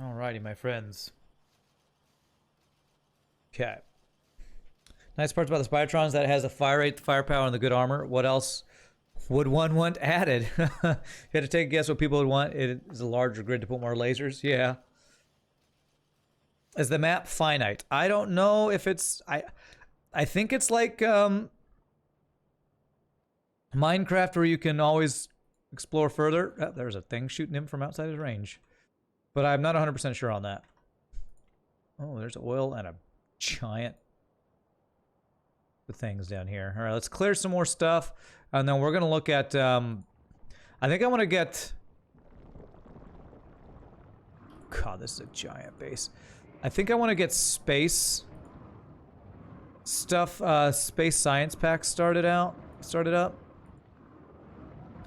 Alrighty, my friends. Okay. Nice parts about the Spidertron is that it has the fire rate, the firepower, and the good armor. What else would one want added? You had to take a guess what people would want. It is a larger grid to put more lasers. Yeah. Is the map finite? I don't know if it's... I think it's like Minecraft where you can always explore further. Oh, there's a thing shooting him from outside his range. But I'm not 100% sure on that. Oh, there's oil and a giant things down here. All right, let's clear some more stuff. And then we're going to look at... I think I want to get... God, this is a giant base. I think I want to get space stuff, space science packs started up.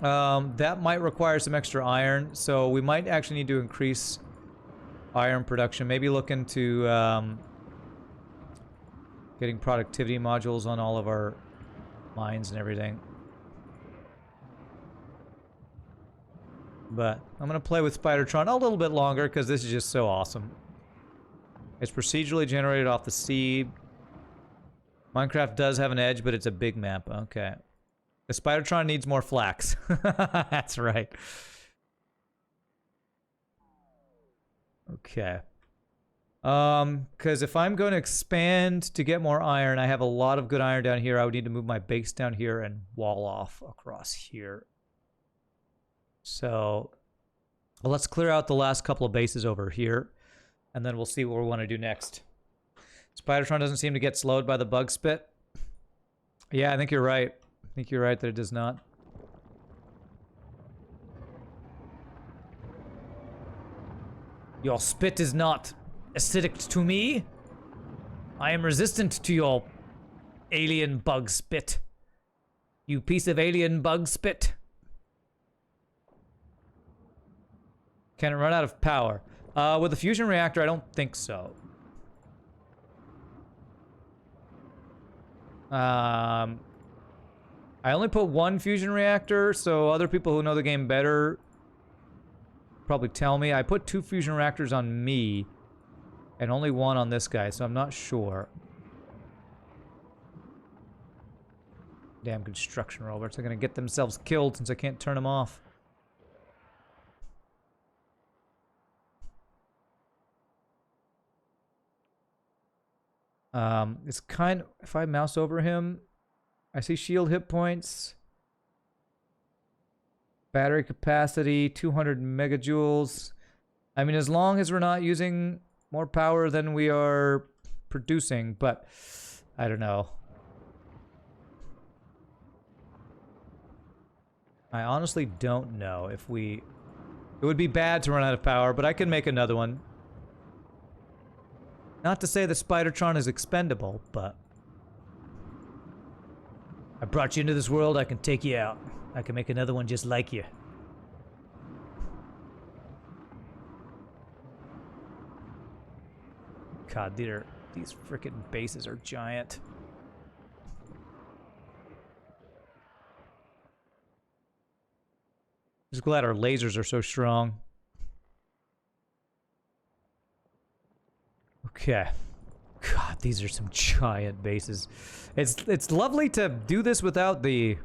That might require some extra iron, so we might actually need to increase iron production. Maybe look into getting productivity modules on all of our mines and everything. But I'm going to play with Spidertron a little bit longer because this is just so awesome. It's procedurally generated off the seed. Minecraft does have an edge, but it's a big map. Okay. The Spidertron needs more flax. That's right. Okay. Because if I'm going to expand to get more iron, I have a lot of good iron down here. I would need to move my base down here and wall off across here. So let's clear out the last couple of bases over here, and then we'll see what we want to do next. Spidertron doesn't seem to get slowed by the bug spit. Yeah, I think you're right. I think you're right that it does not. Your spit is not acidic to me. I am resistant to your alien bug spit. You piece of alien bug spit. Can it run out of power? With the fusion reactor, I don't think so. I only put one fusion reactor, so other people who know the game better probably tell me. I put 2 fusion reactors on me, and only 1 on this guy, so I'm not sure. Damn construction robots are gonna get themselves killed since I can't turn them off. It's kind of, if I mouse over him, I see shield hit points, battery capacity, 200 megajoules. I mean, as long as we're not using more power than we are producing, but I don't know. I honestly don't know if we... It would be bad to run out of power, but I can make another one. Not to say the Spidertron is expendable, but... I brought you into this world, I can take you out. I can make another one just like you. God, these frickin' bases are giant. Just glad our lasers are so strong. Okay. God, these are some giant bases. It's lovely to do this without the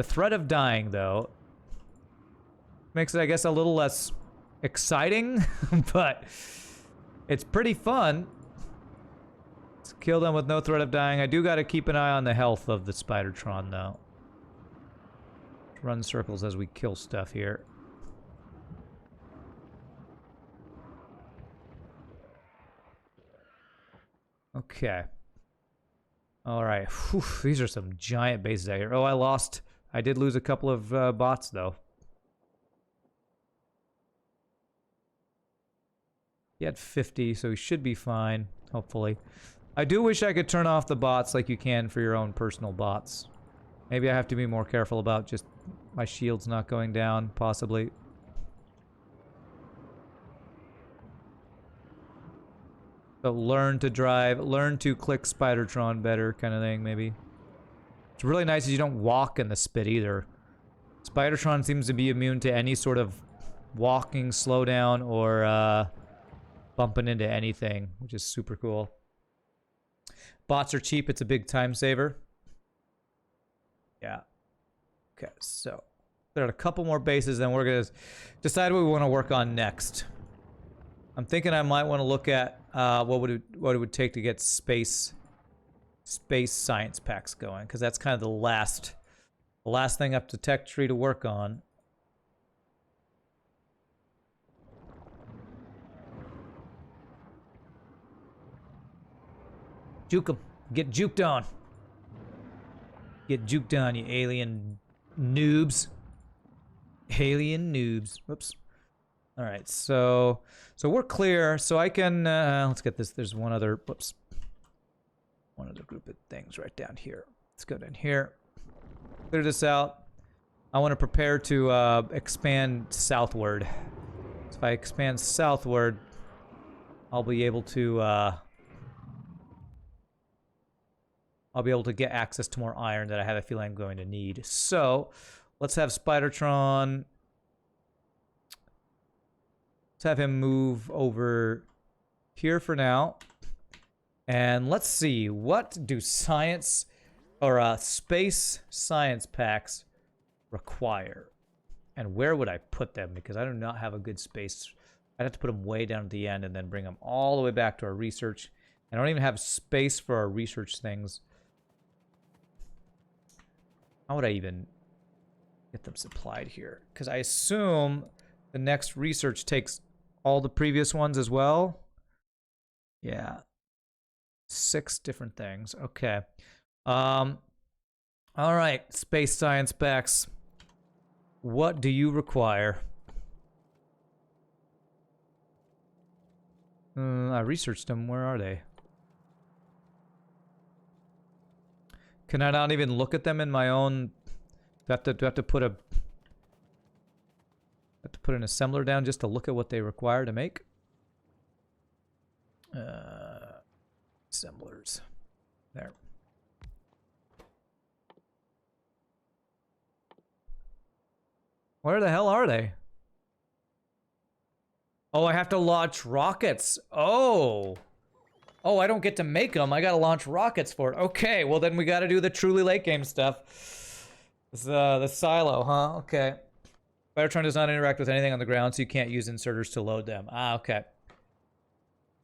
threat of dying, though. Makes it, I guess, a little less exciting, but it's pretty fun. Let's kill them with no threat of dying. I do got to keep an eye on the health of the Spidertron, though. Run circles as we kill stuff here. Okay. Alright. These are some giant bases out here. Oh, I did lose a couple of bots, though. He had 50, so he should be fine, hopefully. I do wish I could turn off the bots like you can for your own personal bots. Maybe I have to be more careful about just my shields not going down, possibly. So learn to drive, learn to click Spidertron better, kind of thing, maybe. What's really nice is you don't walk in the spit either. Spidertron seems to be immune to any sort of walking slowdown or bumping into anything, which is super cool. Bots are cheap. It's a big time saver. Yeah. Okay, so there are a couple more bases, then we're going to decide what we want to work on next. I'm thinking I might want to look at what it would take to get space science packs going, because that's kind of the last thing up to tech tree to work on. Juke 'em. Get juked on. Get juked on, you alien noobs. Alien noobs. Whoops. All right, so we're clear. So I can let's get this. There's one other. Whoops. One other group of things right down here. Let's go down here. Clear this out. I want to prepare to expand southward. So if I expand southward, I'll be able to get access to more iron that I have a feeling I'm going to need. So let's have Spidertron. Let's have him move over here for now. And let's see, what do science or space science packs require? And where would I put them? Because I do not have a good space. I'd have to put them way down at the end and then bring them all the way back to our research. I don't even have space for our research things. How would I even get them supplied here? Because I assume the next research takes all the previous ones as well. Yeah. 6 different things. Okay. All right. Space science packs. What do you require? I researched them. Where are they? Can I not even look at them in my own? Do I have to put an assembler down just to look at what they require to make? Assemblers. There. Where the hell are they? Oh, I have to launch rockets. Oh. Oh, I don't get to make them. I gotta launch rockets for it. Okay, well then we gotta do the truly late game stuff. It's, the silo, huh? Okay. Spidertron does not interact with anything on the ground, so you can't use inserters to load them. Ah, okay.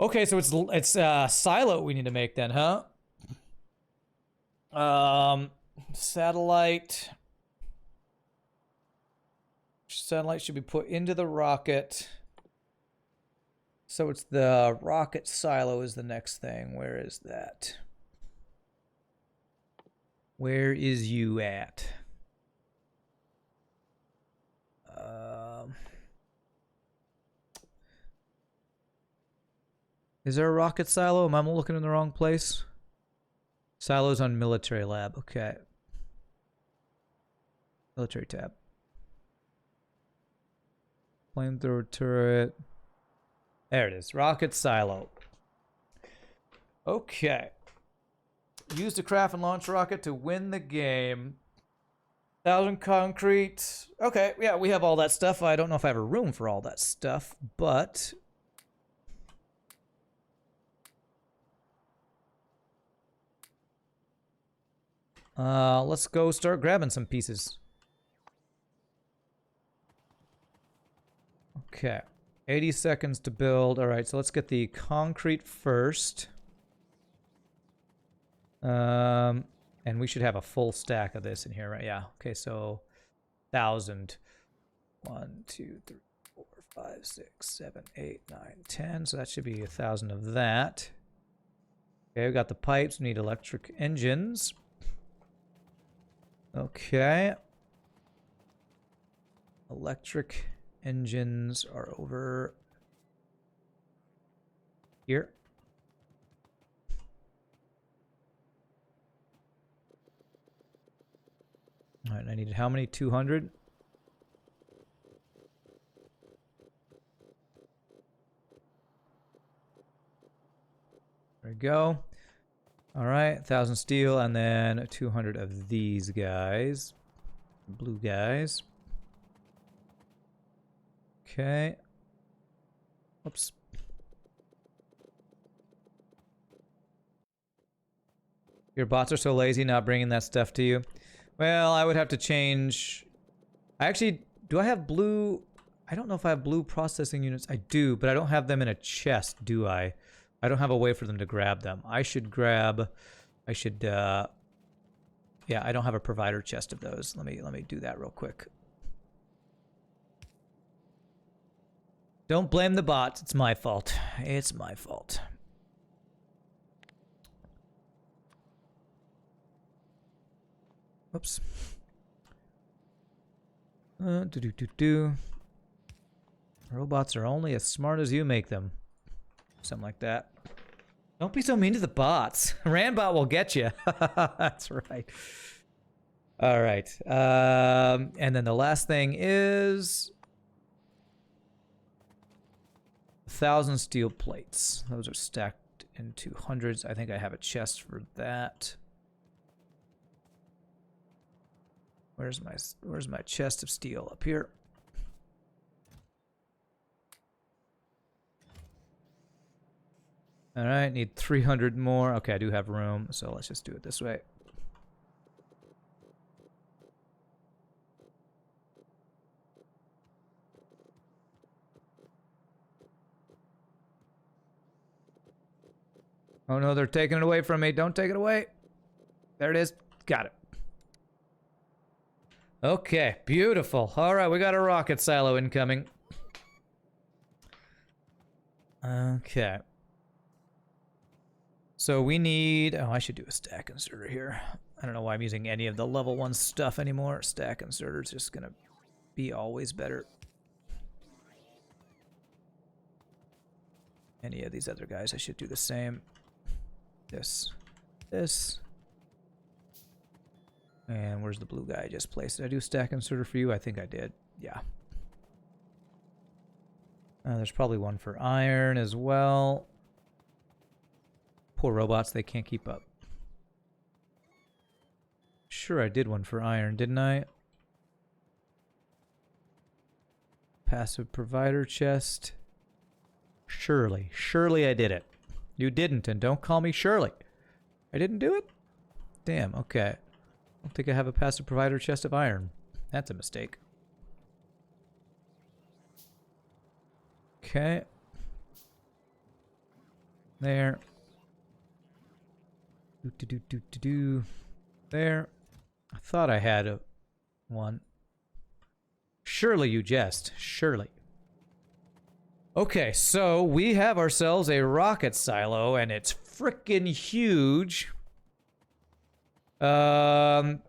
Okay, so it's silo we need to make then, huh? Satellite. Satellite should be put into the rocket. So it's the rocket silo is the next thing. Where is that? Where is you at? Is there a rocket silo? Am I looking in the wrong place? Silos on military lab. Okay. Military tab. Flamethrower turret. There it is. Rocket silo. Okay. Use to craft and launch rocket to win the game. 1,000 concrete. Okay, yeah, we have all that stuff. I don't know if I have a room for all that stuff, but let's go start grabbing some pieces. Okay. 80 seconds to build. All right, so let's get the concrete first. And we should have a full stack of this in here, right? Yeah. Okay, so 1,000. 1, 2, 3, 4, 5, 6, 7, 8, 9, 10. So that should be 1,000 of that. Okay, we got the pipes. We need electric engines. Okay. Electric engines are over here. All right, I needed how many? 200? There we go. All right, 1,000 steel, and then 200 of these guys. Blue guys. Okay. Whoops. Your bots are so lazy not bringing that stuff to you. Well, I would have to change... I actually... Do I have blue... I don't know if I have blue processing units. I do, but I don't have them in a chest, do I? I don't have a way for them to grab them. I should grab... I should... Yeah, I don't have a provider chest of those. Let me do that real quick. Don't blame the bots. It's my fault. It's my fault. Oops. Robots are only as smart as you make them. Something like that. Don't be so mean to the bots. Randbot will get you. That's right. All right. And then the last thing is 1,000 steel plates. Those are stacked into hundreds. I think I have a chest for that. Where's my chest of steel? Up here. All right, need 300 more. Okay, I do have room, so let's just do it this way. Oh no, they're taking it away from me. Don't take it away. There it is. Got it. Okay, beautiful. All right, we got a rocket silo incoming. Okay. So we need... Oh, I should do a stack inserter here. I don't know why I'm using any of the level 1 stuff anymore. Stack inserter is just going to be always better. Any of these other guys, I should do the same. This. And where's the blue guy I just placed? Did I do stack inserter for you? I think I did. Yeah. There's probably one for iron as well. Poor robots, they can't keep up. Sure, I did one for iron, didn't I? Passive provider chest. Surely I did it. You didn't, and don't call me Shirley. I didn't do it? Damn, okay. I don't think I have a passive provider chest of iron. That's a mistake. Okay. There. There. I thought I had one. Surely you jest. Surely. Okay, so we have ourselves a rocket silo, and it's frickin' huge. And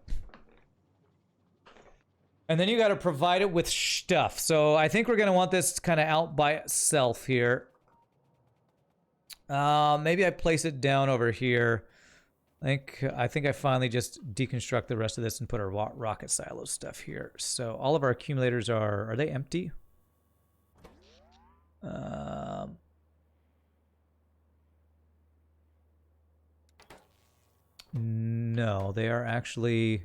then you got to provide it with stuff. So I think we're going to want this kind of out by itself here. Maybe I place it down over here. I think I finally just deconstruct the rest of this and put our rocket silo stuff here. So all of our accumulators are they empty? No, they are actually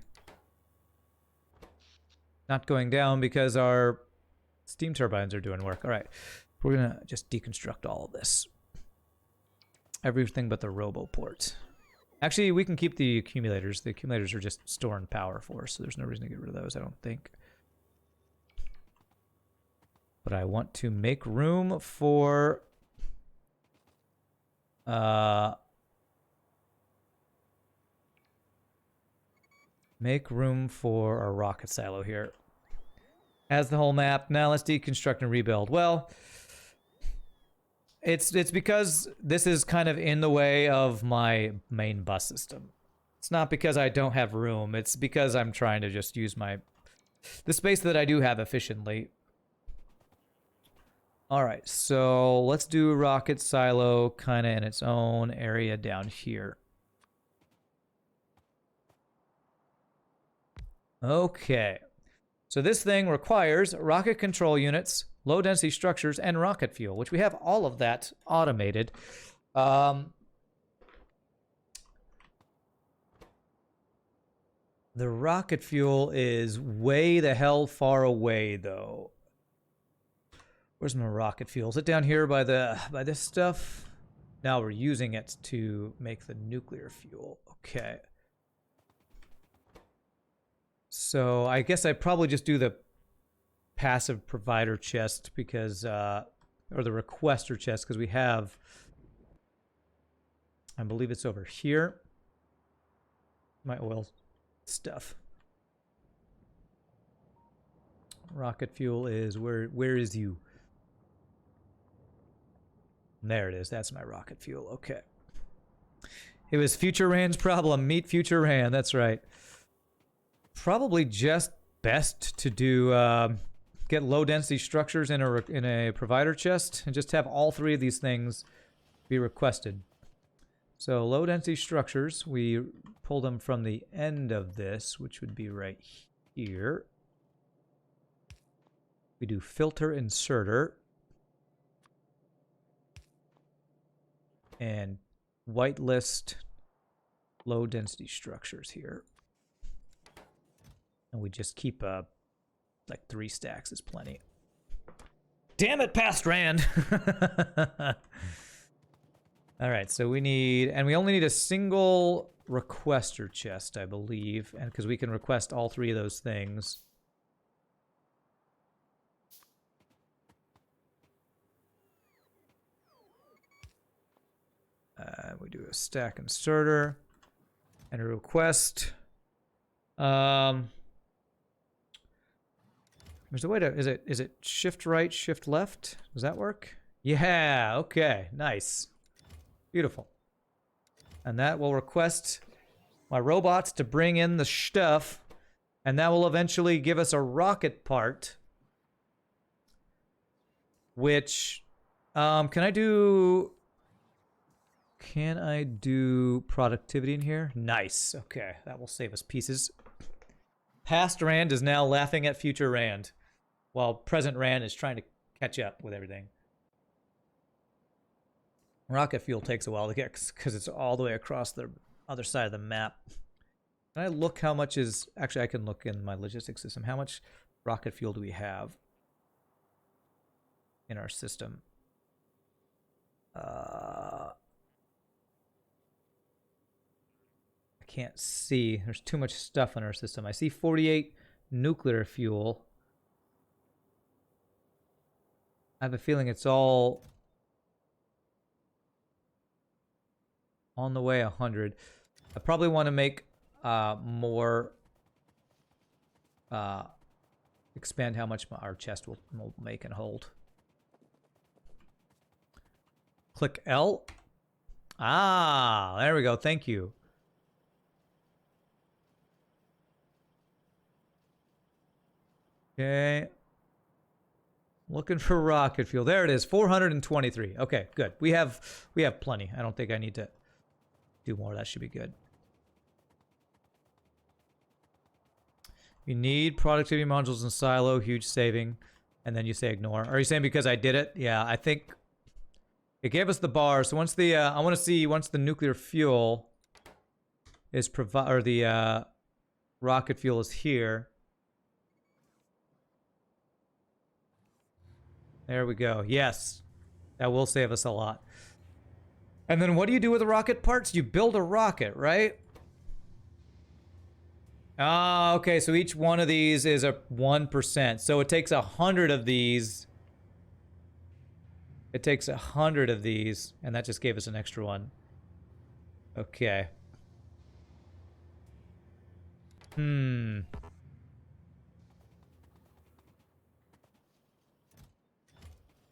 not going down because our steam turbines are doing work. All right, we're gonna just deconstruct all of this. Everything but the RoboPort. Actually, we can keep the accumulators. The accumulators are just storing power for us, so there's no reason to get rid of those, I don't think. But I want to make room for... make room for our rocket silo here. As the whole map. Now let's deconstruct and rebuild. Well... It's because this is kind of in the way of my main bus system. It's not because I don't have room. It's because I'm trying to just use the space that I do have efficiently. All right, so let's do rocket silo kind of in its own area down here. Okay. So this thing requires rocket control units, low-density structures, and rocket fuel, which we have all of that automated. The rocket fuel is way the hell far away, though. Where's my rocket fuel? Is it down here by this stuff? Now we're using it to make the nuclear fuel. Okay. So I guess I probably just do the passive provider chest because, or the requester chest, because we have, I believe it's over here. My oil stuff. Rocket fuel is, where is you? There it is. That's my rocket fuel. Okay. It was Future Rand's problem. Meet Future Rand. That's right. Probably just best to do get low density structures in a provider chest and just have all three of these things be requested. So low density structures, we pull them from the end of this, which would be right here. We do filter inserter and whitelist low density structures here. And we just keep like 3 stacks is plenty. Damn it, past Rand! All right, so we need, and we only need a single requester chest, I believe, and because we can request all 3 of those things. We do a stack inserter and a request. There's a way to, is it shift right, shift left? Does that work? Yeah, okay, nice. Beautiful. And that will request my robots to bring in the stuff, and that will eventually give us a rocket part, which, can I do productivity in here? Nice. Okay, that will save us pieces. Past Rand is now laughing at future Rand, while present Rand is trying to catch up with everything. Rocket fuel takes a while to get because it's all the way across the other side of the map. Can I look how much is... Actually, I can look in my logistics system. How much rocket fuel do we have in our system? I can't see. There's too much stuff in our system. I see 48 nuclear fuel. I have a feeling it's all on the way 100. I probably want to make more, expand how much our chest will make and hold. Click L. Ah, there we go. Thank you. Okay. Looking for rocket fuel. There it is, 423. Okay, good. We have plenty. I don't think I need to do more. That should be good. You need productivity modules in silo, huge saving, and then you say ignore. Are you saying because I did it? Yeah, I think it gave us the bar. So once the I want to see once the nuclear fuel is or the rocket fuel is here. There we go. Yes. That will save us a lot. And then what do you do with the rocket parts? You build a rocket, right? Ah, okay. So each one of these is a 1%. So it takes 100 of these. It takes 100 of these. And that just gave us an extra one. Okay.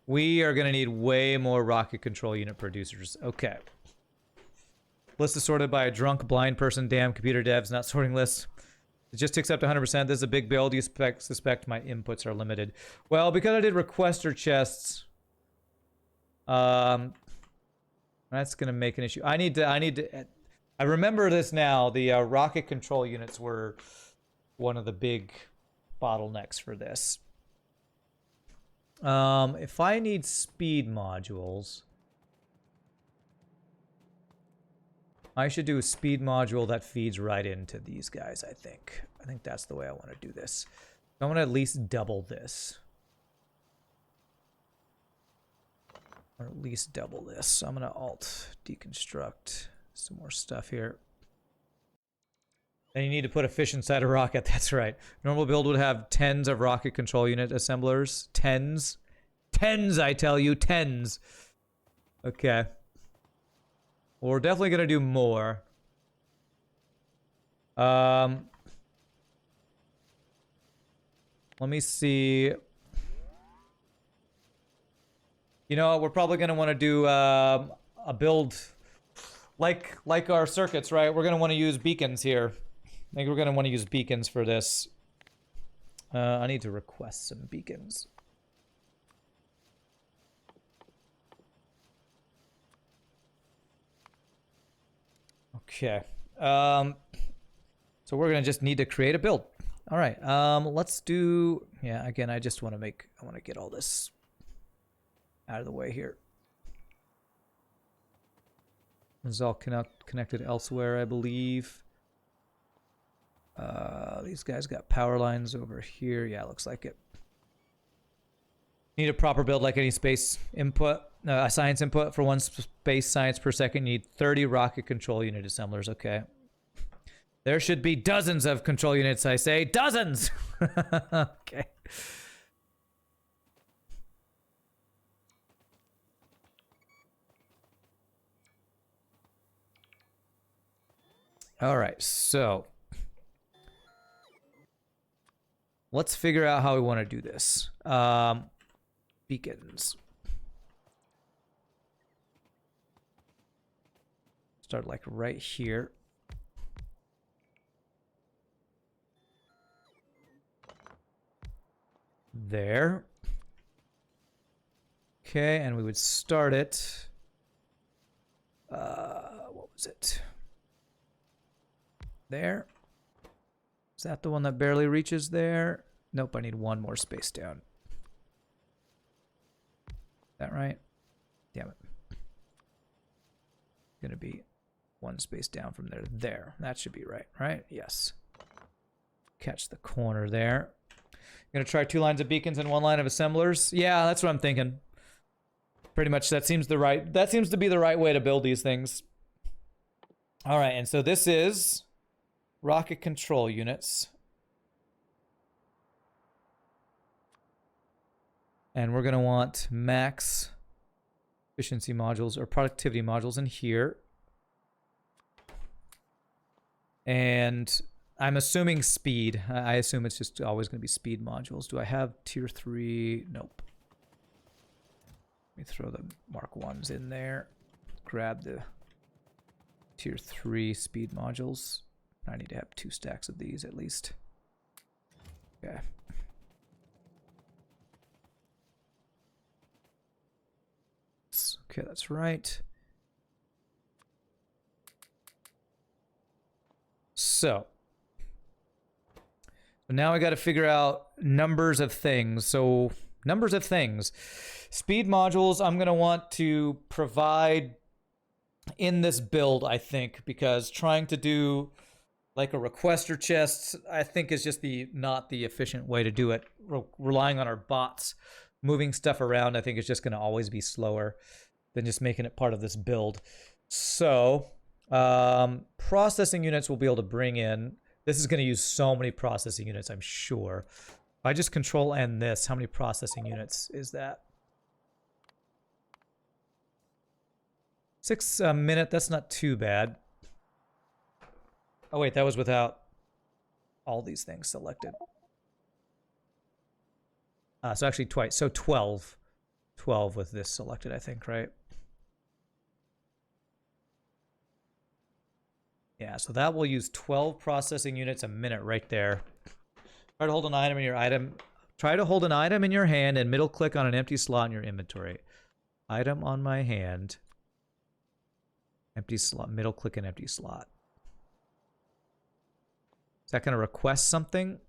We are going to need way more rocket control unit producers. Okay. List is sorted by a drunk blind person. Damn, computer devs not sorting lists. It just takes up to 100%. This is a big build. You suspect my inputs are limited. Well, because I did requester chests, that's going to make an issue. I remember this now. The rocket control units were one of the big bottlenecks for this. If I need speed modules, I should do a speed module that feeds right into these guys, I think. I think that's the way I want to do this. I want to at least double this. Or at least double this. So I'm going to alt deconstruct some more stuff here. And you need to put a fish inside a rocket. That's right. Normal build would have tens of rocket control unit assemblers. Tens. Tens, I tell you. Tens. Okay. Well, we're definitely going to do more. Let me see. You know, we're probably going to want to do a build like our circuits, right? We're going to want to use beacons here. I think we're going to want to use beacons for this. I need to request some beacons. Okay. So we're going to just need to create a build. All right. Let's do... Yeah, again, I just want to make... I want to get all this out of the way here. This is all connected elsewhere, I believe. These guys got power lines over here. Yeah, looks like it. Need a proper build like any space input, science input. For one space science per second, you need 30 rocket control unit assemblers. Okay. There should be dozens of control units, I say. Dozens! Okay. All right, so let's figure out how we want to do this. Beacons. Start like right here. There. Okay, and we would start it. What was it? There. Is that the one that barely reaches there? Nope, I need one more space down. Is that right? Damn it. Gonna be one space down from there. There. That should be right, right? Yes. Catch the corner there. Gonna try 2 lines of beacons and 1 line of assemblers. Yeah, that's what I'm thinking. Pretty much that seems to be the right way to build these things. All right, and so this is rocket control units. And we're gonna want max efficiency modules or productivity modules in here. And I'm assuming speed. I assume it's just always going to be speed modules. Do I have tier 3? Nope. Let me throw the Mark 1s in there. Grab the tier 3 speed modules. I need to have 2 stacks of these at least. Okay. Okay, that's right. So now I got to figure out numbers of things. So numbers of things. Speed modules I'm going to want to provide in this build, I think, because trying to do like a requester chest, I think is just not the efficient way to do it. Relying on our bots, moving stuff around, I think is just going to always be slower than just making it part of this build. So processing units we'll be able to bring in. This is going to use so many processing units, I'm sure. If I just control N this, how many processing units is that? 6 a minute, that's not too bad. Oh wait, that was without all these things selected. So actually twice, so 12. 12 with this selected, I think, right? Yeah, so that will use 12 processing units a minute right there. Try to hold an item in your Try to hold an item in your hand and middle click on an empty slot in your inventory. Item on my hand. Empty slot, middle click an empty slot. Is that going to request something?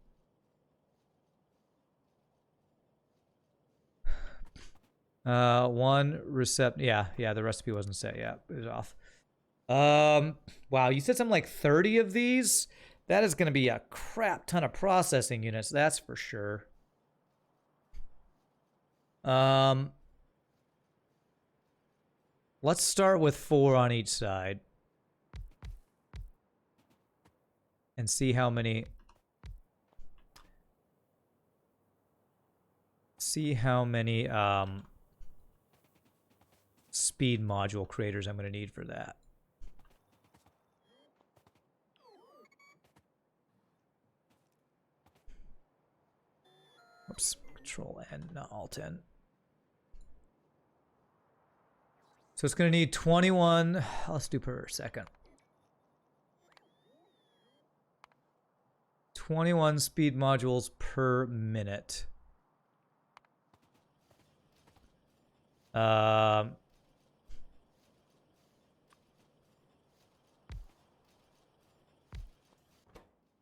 One recept. Yeah, the recipe wasn't set. Yeah, it was off. Wow, you said something like 30 of these? That is going to be a crap ton of processing units, that's for sure. Let's start with 4 on each side. And see how many... speed module creators I'm going to need for that. Oops, Control N, not Alt N. So it's going to need 21, let's do per second. 21 speed modules per minute.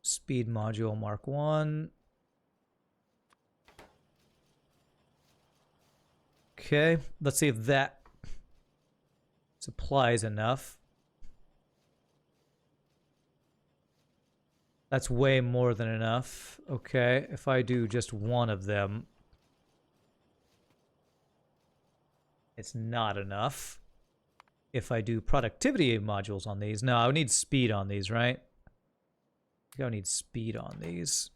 Speed module Mark 1. Okay, let's see if that supplies enough. That's way more than enough. Okay, if I do just one of them, it's not enough. If I do productivity modules on these, no, I would need speed on these, right? I think I need speed on these.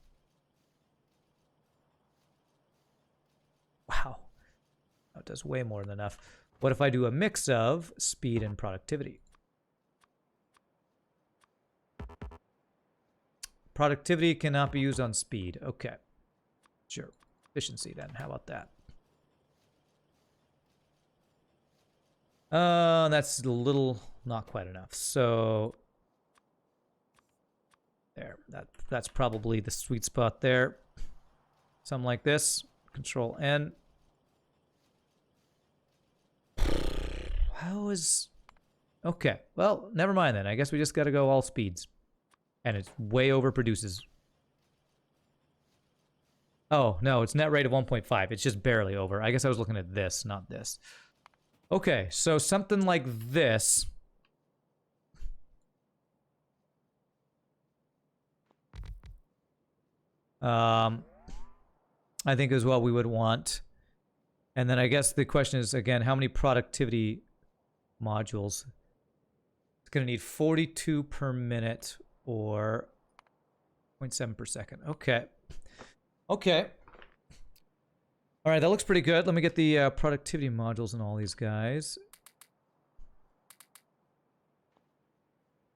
Wow. That does way more than enough. What if I do a mix of speed and productivity? Productivity cannot be used on speed. Okay. Sure. Efficiency then. How about that? That's a little not quite enough. So there. That's probably the sweet spot there. Something like this. Control N. How is... Okay. Well, never mind then. I guess we just got to go all speeds. And it way overproduces. Oh, no, it's net rate of 1.5. It's just barely over. I guess I was looking at this, not this. Okay, so something like this. I think is what we would want. And then I guess the question is, again, how many productivity modules? It's going to need 42 per minute or 0.7 per second. Okay. Okay. All right, that looks pretty good. Let me get the productivity modules in all these guys.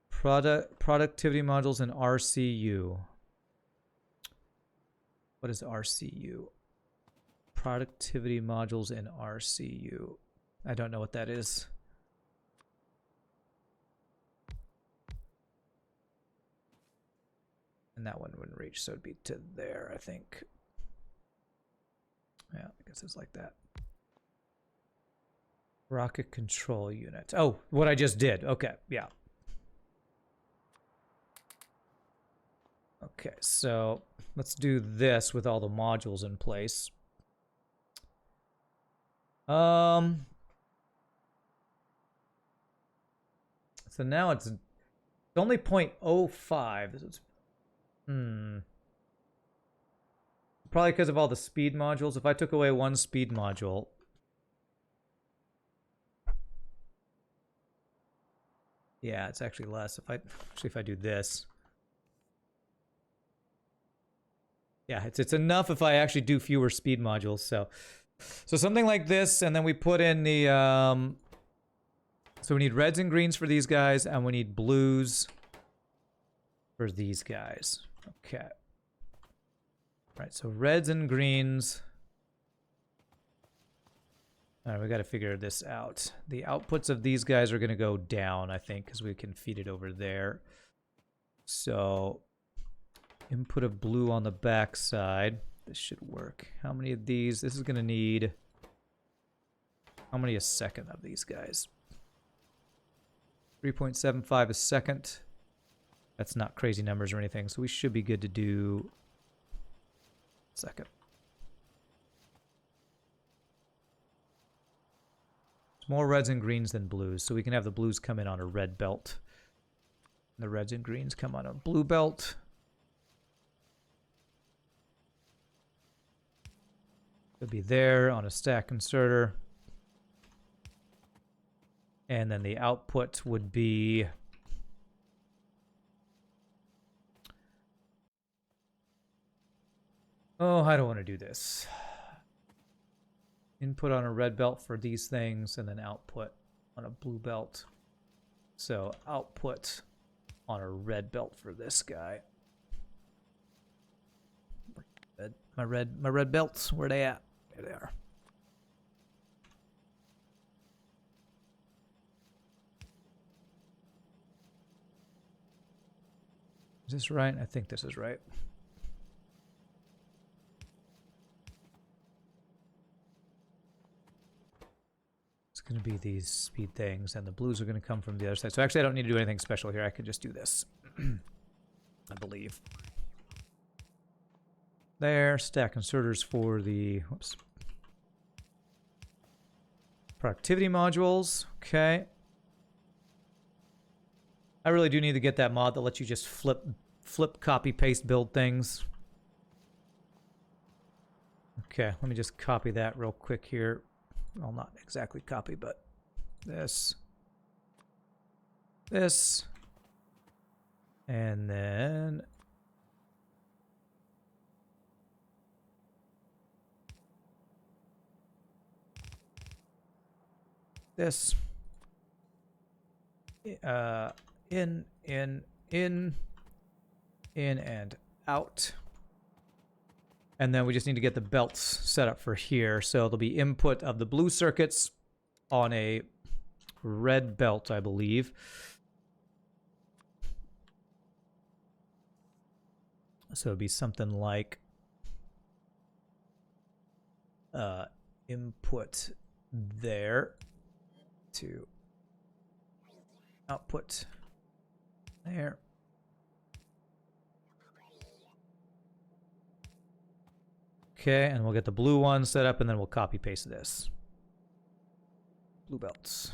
Productivity modules in RCU. What is RCU? Productivity modules in RCU. I don't know what that is. And that one wouldn't reach, so it'd be to there, I think. Yeah, I guess it's like that. Rocket control unit. Oh, what I just did. Okay, yeah. Okay, so let's do this with all the modules in place. So now it's only 0.05. It's, Probably because of all the speed modules. If I took away one speed module, yeah, it's actually less. If I do this, yeah, it's enough if I actually do fewer speed modules. So something like this, and then we put in the so we need reds and greens for these guys, and we need blues for these guys. Okay. Right, so reds and greens. All right, we got to figure this out. The outputs of these guys are going to go down, I think, because we can feed it over there. So input of blue on the back side. This should work. How many of these? This is going to need... How many a second of these guys? 3.75 a second. That's not crazy numbers or anything, so we should be good to do... Second. It's more reds and greens than blues, so we can have the blues come in on a red belt. And the reds and greens come on a blue belt. It'll be there on a stack inserter. And then the output would be... Oh, I don't want to do this. Input on a red belt for these things, and then output on a blue belt. So output on a red belt for this guy. My red belts, where they at? There they are. Is this right? I think this is right. It's going to be these speed things, and the blues are going to come from the other side. So actually, I don't need to do anything special here. I could just do this, I believe. There, stack inserters for the productivity modules. Okay. I really do need to get that mod that lets you just flip, copy, paste, build things. Okay, let me just copy that real quick here. Well, not exactly copy, but this, and then this. In, and out. And then we just need to get the belts set up for here. So there'll be input of the blue circuits on a red belt, I believe. So it'd be something like input there to output there. Okay, and we'll get the blue one set up, and then we'll copy paste this. Blue belts.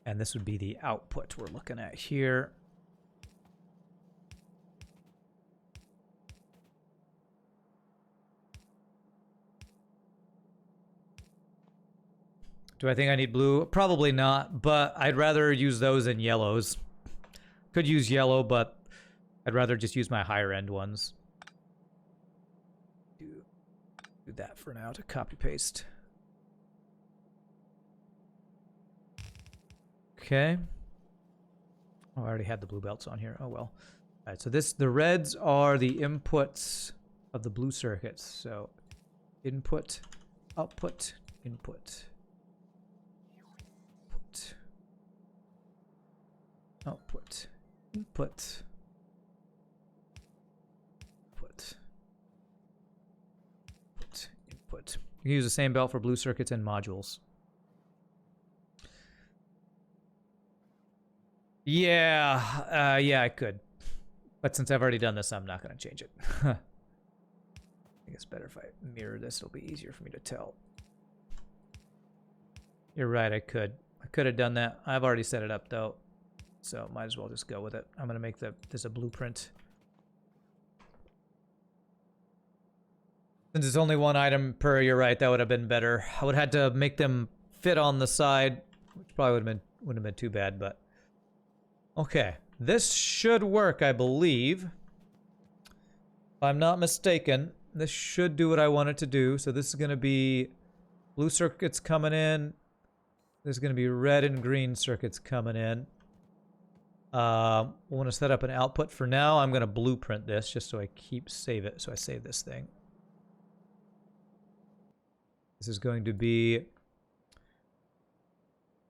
And this would be the output we're looking at here. Do I think I need blue? Probably not, but I'd rather use those than yellows. Could use yellow, but I'd rather just use my higher end ones. Do that for now to copy paste. Okay. Oh, I already had the blue belts on here. Oh well. All right, so the reds are the inputs of the blue circuits. So input, output, input. Output, input, input. You can use the same belt for blue circuits and modules. Yeah, yeah, I could. But since I've already done this, I'm not going to change it. I think it's better if I mirror this. It'll be easier for me to tell. You're right, I could. I could have done that. I've already set it up, though. So might as well just go with it. I'm going to make this a blueprint. Since it's only one item per, you're right, that would have been better. I would have had to make them fit on the side, which probably wouldn't have been too bad, but... Okay, this should work, I believe. If I'm not mistaken, this should do what I want it to do. So this is going to be blue circuits coming in. There's going to be red and green circuits coming in. We want to set up an output. For now, I'm going to blueprint this just so I save it. So I save this thing. This is going to be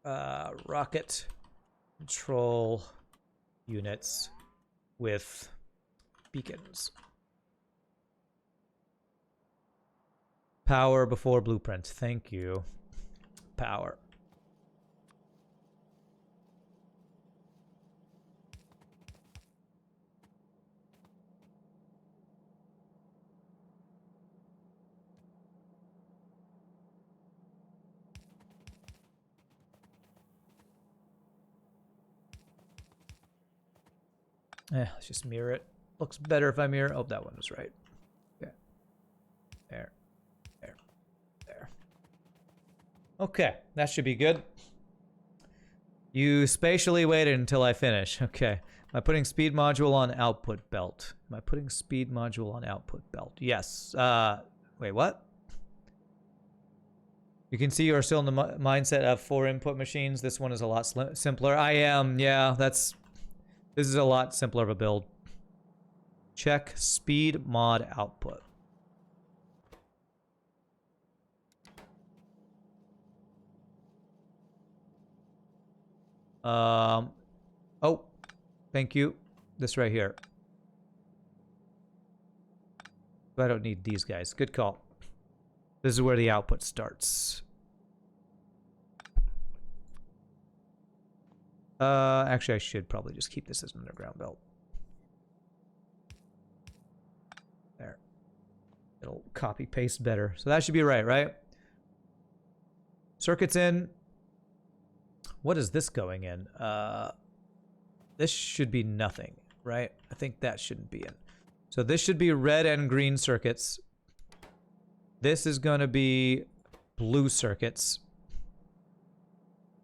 rocket control units with beacons. Power before blueprint. Thank you. Power. Let's just mirror it. Looks better if I mirror. Oh, that one was right. Okay. There. There. There. Okay, that should be good. You spatially waited until I finish. Okay. Am I putting speed module on output belt? Am I putting speed module on output belt? Yes. Wait, what? You can see you're still in the mindset of 4 input machines. This one is a lot simpler. I am, yeah, this is a lot simpler of a build. Check speed mod output. Oh, thank you. This right here. I don't need these guys. Good call. This is where the output starts. Actually, I should probably just keep this as an underground belt. There. It'll copy paste better. So that should be right? Circuits in. What is this going in? This should be nothing, right? I think that shouldn't be in. So this should be red and green circuits. This is going to be blue circuits.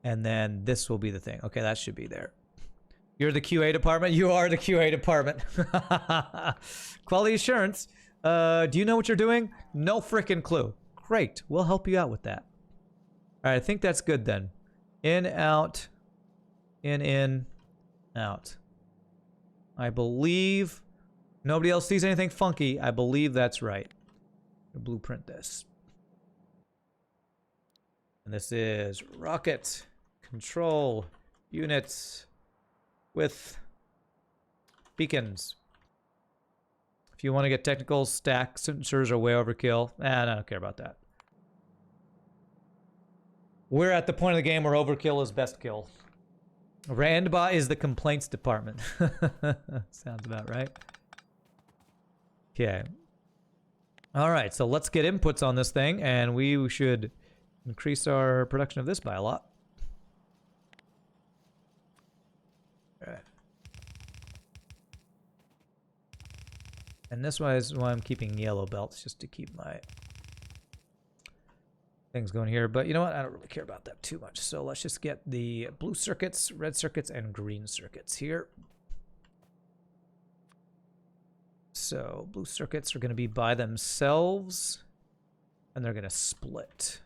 And then this will be the thing. Okay, that should be there. You're the QA department? You are the QA department. Quality assurance. Do you know what you're doing? No freaking clue. Great. We'll help you out with that. All right, I think that's good then. In, out. In, out. I believe nobody else sees anything funky. I believe that's right. I'll blueprint this. And this is rocket control units with beacons. If you want to get technical, stack sensors are way overkill. I don't care about that. We're at the point of the game where overkill is best kill. Randbot is the complaints department. Sounds about right. Okay. All right, so let's get inputs on this thing, and we should increase our production of this by a lot. All right. And this is why I'm keeping yellow belts, just to keep my things going here. But you know what? I don't really care about that too much. So let's just get the blue circuits, red circuits, and green circuits here. So blue circuits are going to be by themselves, and they're going to split.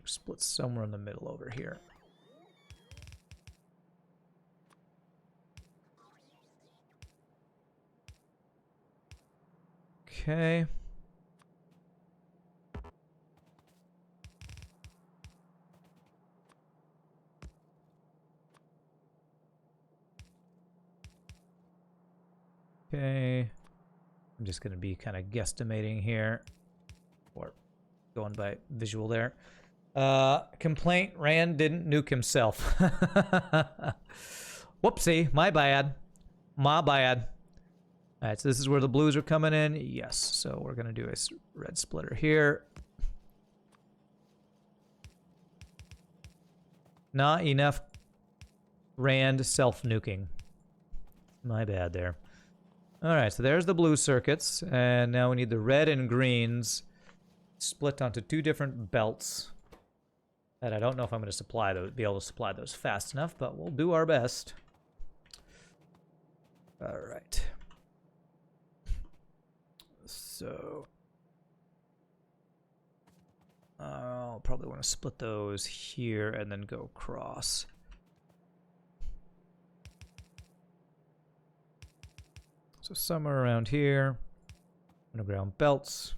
Split somewhere in the middle over here. Okay. Okay. I'm just going to be kind of guesstimating here. Or going by visual there. Complaint, Rand didn't nuke himself. Whoopsie, my bad. My bad. Alright, so this is where the blues are coming in. Yes, so we're going to do a red splitter here. Not enough Rand self-nuking. My bad there. Alright, so there's the blue circuits. And now we need the red and greens split onto 2 different belts. That I don't know if I'm going to be able to supply those fast enough, but we'll do our best. Alright. So I'll probably want to split those here and then go across. So somewhere around here, underground belts.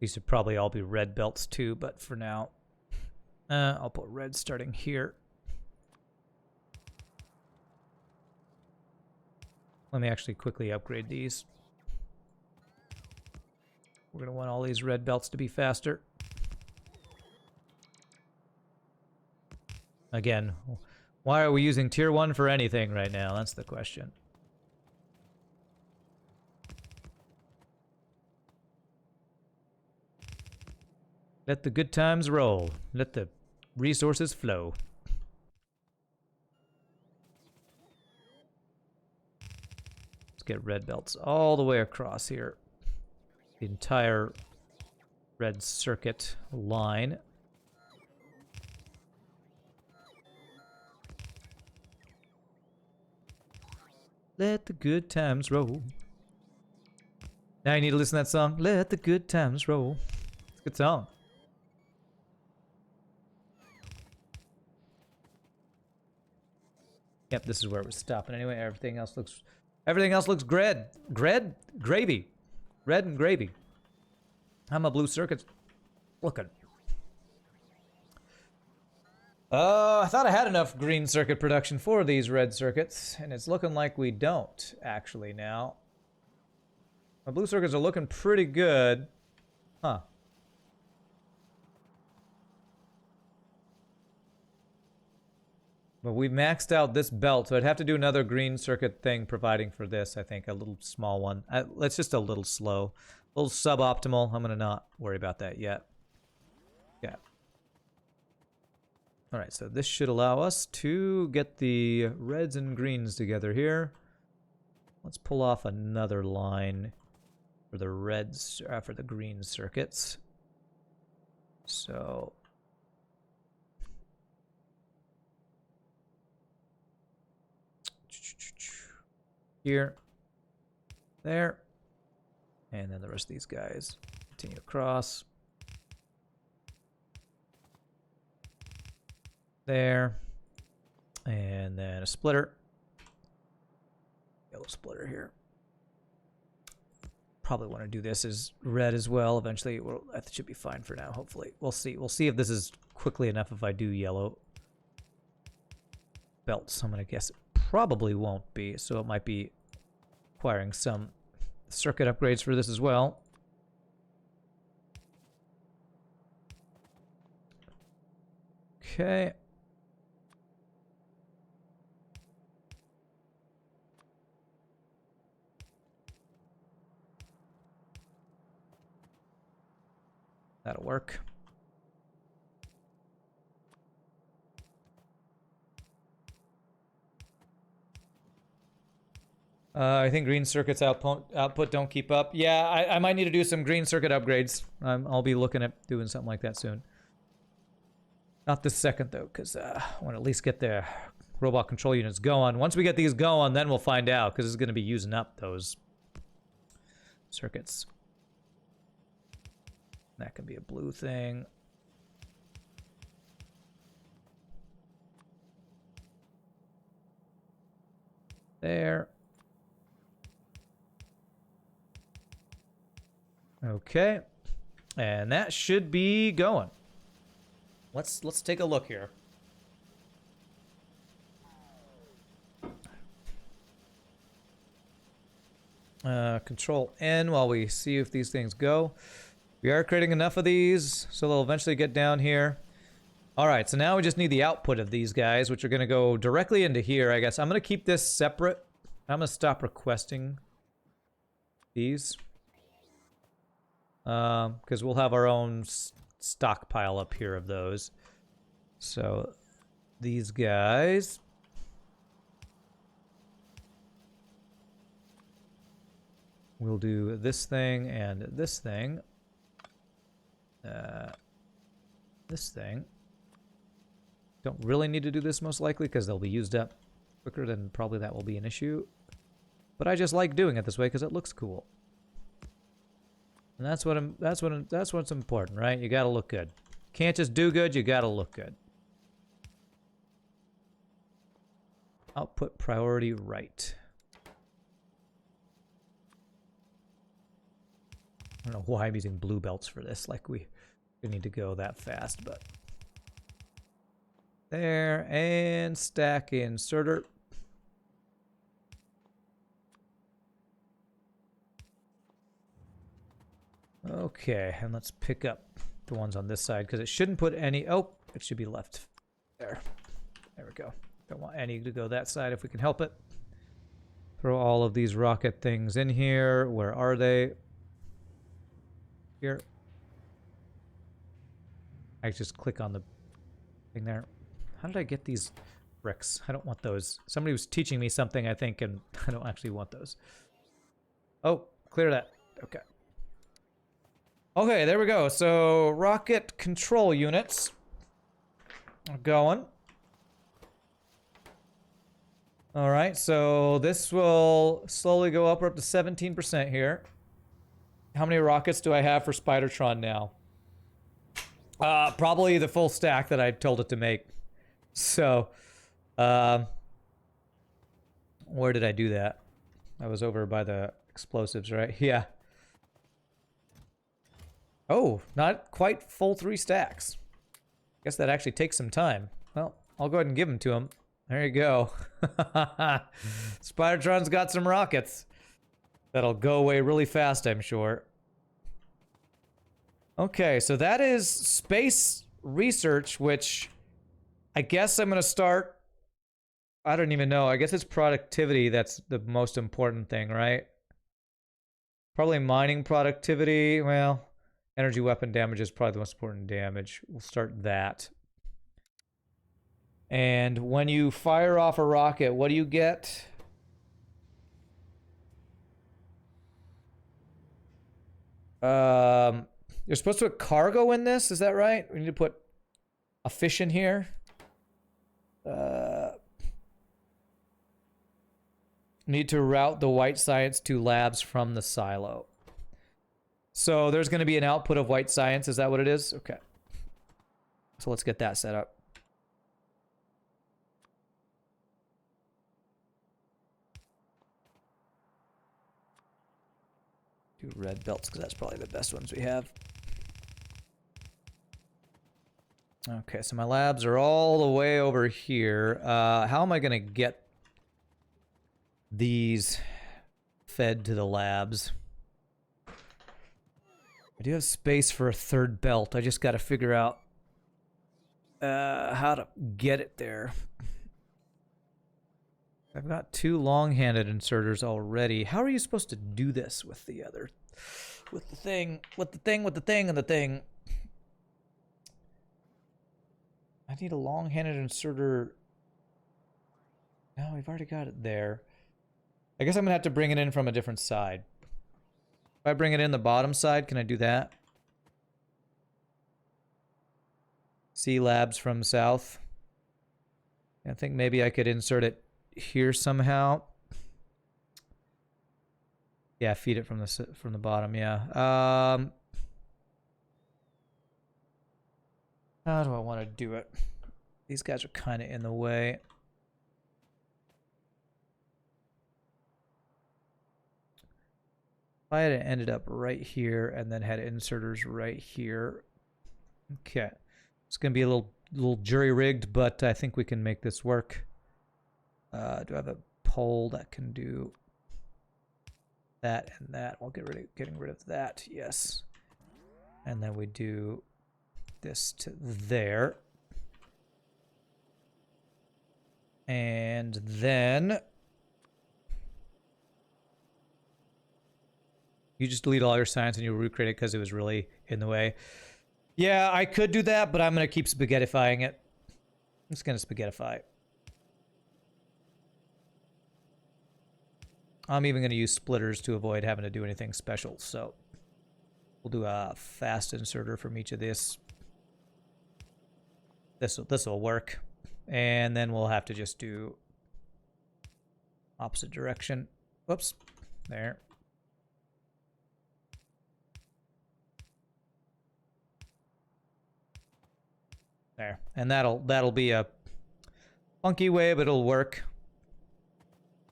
These would probably all be red belts too, but for now, I'll put red starting here. Let me actually quickly upgrade these. We're going to want all these red belts to be faster. Again, why are we using tier 1 for anything right now? That's the question. Let the good times roll. Let the resources flow. Let's get red belts all the way across here. The entire red circuit line. Let the good times roll. Now you need to listen to that song. Let the good times roll. It's a good song. Yep, this is where we're stopping anyway. Everything else looks gravy. Red and gravy. How my blue circuits looking? I thought I had enough green circuit production for these red circuits, and it's looking like we don't, actually, now. My blue circuits are looking pretty good. Huh. But we've maxed out this belt, so I'd have to do another green circuit thing providing for this, I think. A little small one. It's just a little slow. A little suboptimal. I'm going to not worry about that yet. Yeah. Alright, so this should allow us to get the reds and greens together here. Let's pull off another line for the reds, for the green circuits. So here, there, and then the rest of these guys continue across. There, and then a splitter. Yellow splitter here. Probably want to do this as red as well. Eventually, that should be fine for now. Hopefully, we'll see. We'll see if this is quickly enough. If I do yellow belts, I'm gonna guess it probably won't be. So it might be requiring some circuit upgrades for this as well. Okay. That'll work. I think green circuits output don't keep up. Yeah, I might need to do some green circuit upgrades. I'll be looking at doing something like that soon. Not this second, though, because I want to at least get the robot control units going. Once we get these going, then we'll find out, because it's going to be using up those circuits. That can be a blue thing. There. Okay. And that should be going. Let's take a look here. Control N while we see if these things go. We are creating enough of these, so they'll eventually get down here. Alright, so now we just need the output of these guys, which are going to go directly into here, I guess. I'm going to keep this separate. I'm going to stop requesting these. Because we'll have our own stockpile up here of those. So, these guys. We'll do this thing and this thing. This thing. Don't really need to do this most likely because they'll be used up quicker than probably that will be an issue. But I just like doing it this way because it looks cool. And that's what's important, right? You gotta look good. Can't just do good, you gotta look good. Output priority right. I don't know why I'm using blue belts for this, like we need to go that fast, but there, and stack inserter. Okay, and let's pick up the ones on this side because it shouldn't put any. Oh, it should be left there. There we go. Don't want any to go that side if we can help it. Throw all of these rocket things in here. Where are they? Here. I just click on the thing there. How did I get these bricks? I don't want those. Somebody was teaching me something, I think, and I don't actually want those. Oh, clear that. Okay. Okay, there we go. So, rocket control units are going. Alright, so this will slowly go up. We're up to 17% here. How many rockets do I have for Spidertron now? Probably the full stack that I told it to make. So, where did I do that? I was over by the explosives, right? Yeah. Oh, not quite full 3 stacks. Guess that actually takes some time. Well, I'll go ahead and give them to him. There you go. Spidertron's got some rockets. That'll go away really fast, I'm sure. Okay, so that is space research, which I guess I'm gonna start. I don't even know. I guess it's productivity that's the most important thing, right? Probably mining productivity. Well, energy weapon damage is probably the most important damage. We'll start that. And when you fire off a rocket, what do you get? You're supposed to put cargo in this, is that right? We need to put a fish in here. Need to route the white science to labs from the silo. So there's going to be an output of white science, is that what it is? Okay. So let's get that set up. Do red belts, because that's probably the best ones we have. Okay, so my labs are all the way over here. How am I going to get these fed to the labs? I do have space for a third belt. I just got to figure out how to get it there. I've got 2 long-handed inserters already. How are you supposed to do this with the other... with the thing, and the thing? I need a long-handed inserter... No, we've already got it there. I guess I'm gonna have to bring it in from a different side. If I bring it in the bottom side, can I do that? C labs from south. I think maybe I could insert it here somehow. Yeah, feed it from the bottom. Yeah. How do I want to do it? These guys are kind of in the way. If I had ended up right here and then had inserters right here. Okay. It's gonna be a little jury-rigged, but I think we can make this work. Do I have a pole that can do that and that? We'll getting rid of that. Yes. And then we do this to there. And then you just delete all your science and you recreate it because it was really in the way. Yeah, I could do that, but I'm going to keep spaghettifying it. I'm just going to spaghettify. I'm even going to use splitters to avoid having to do anything special, so we'll do a fast inserter from each of this. This will work. And then we'll have to just do opposite direction. Whoops. There. There. And that'll be a funky way, but it'll work.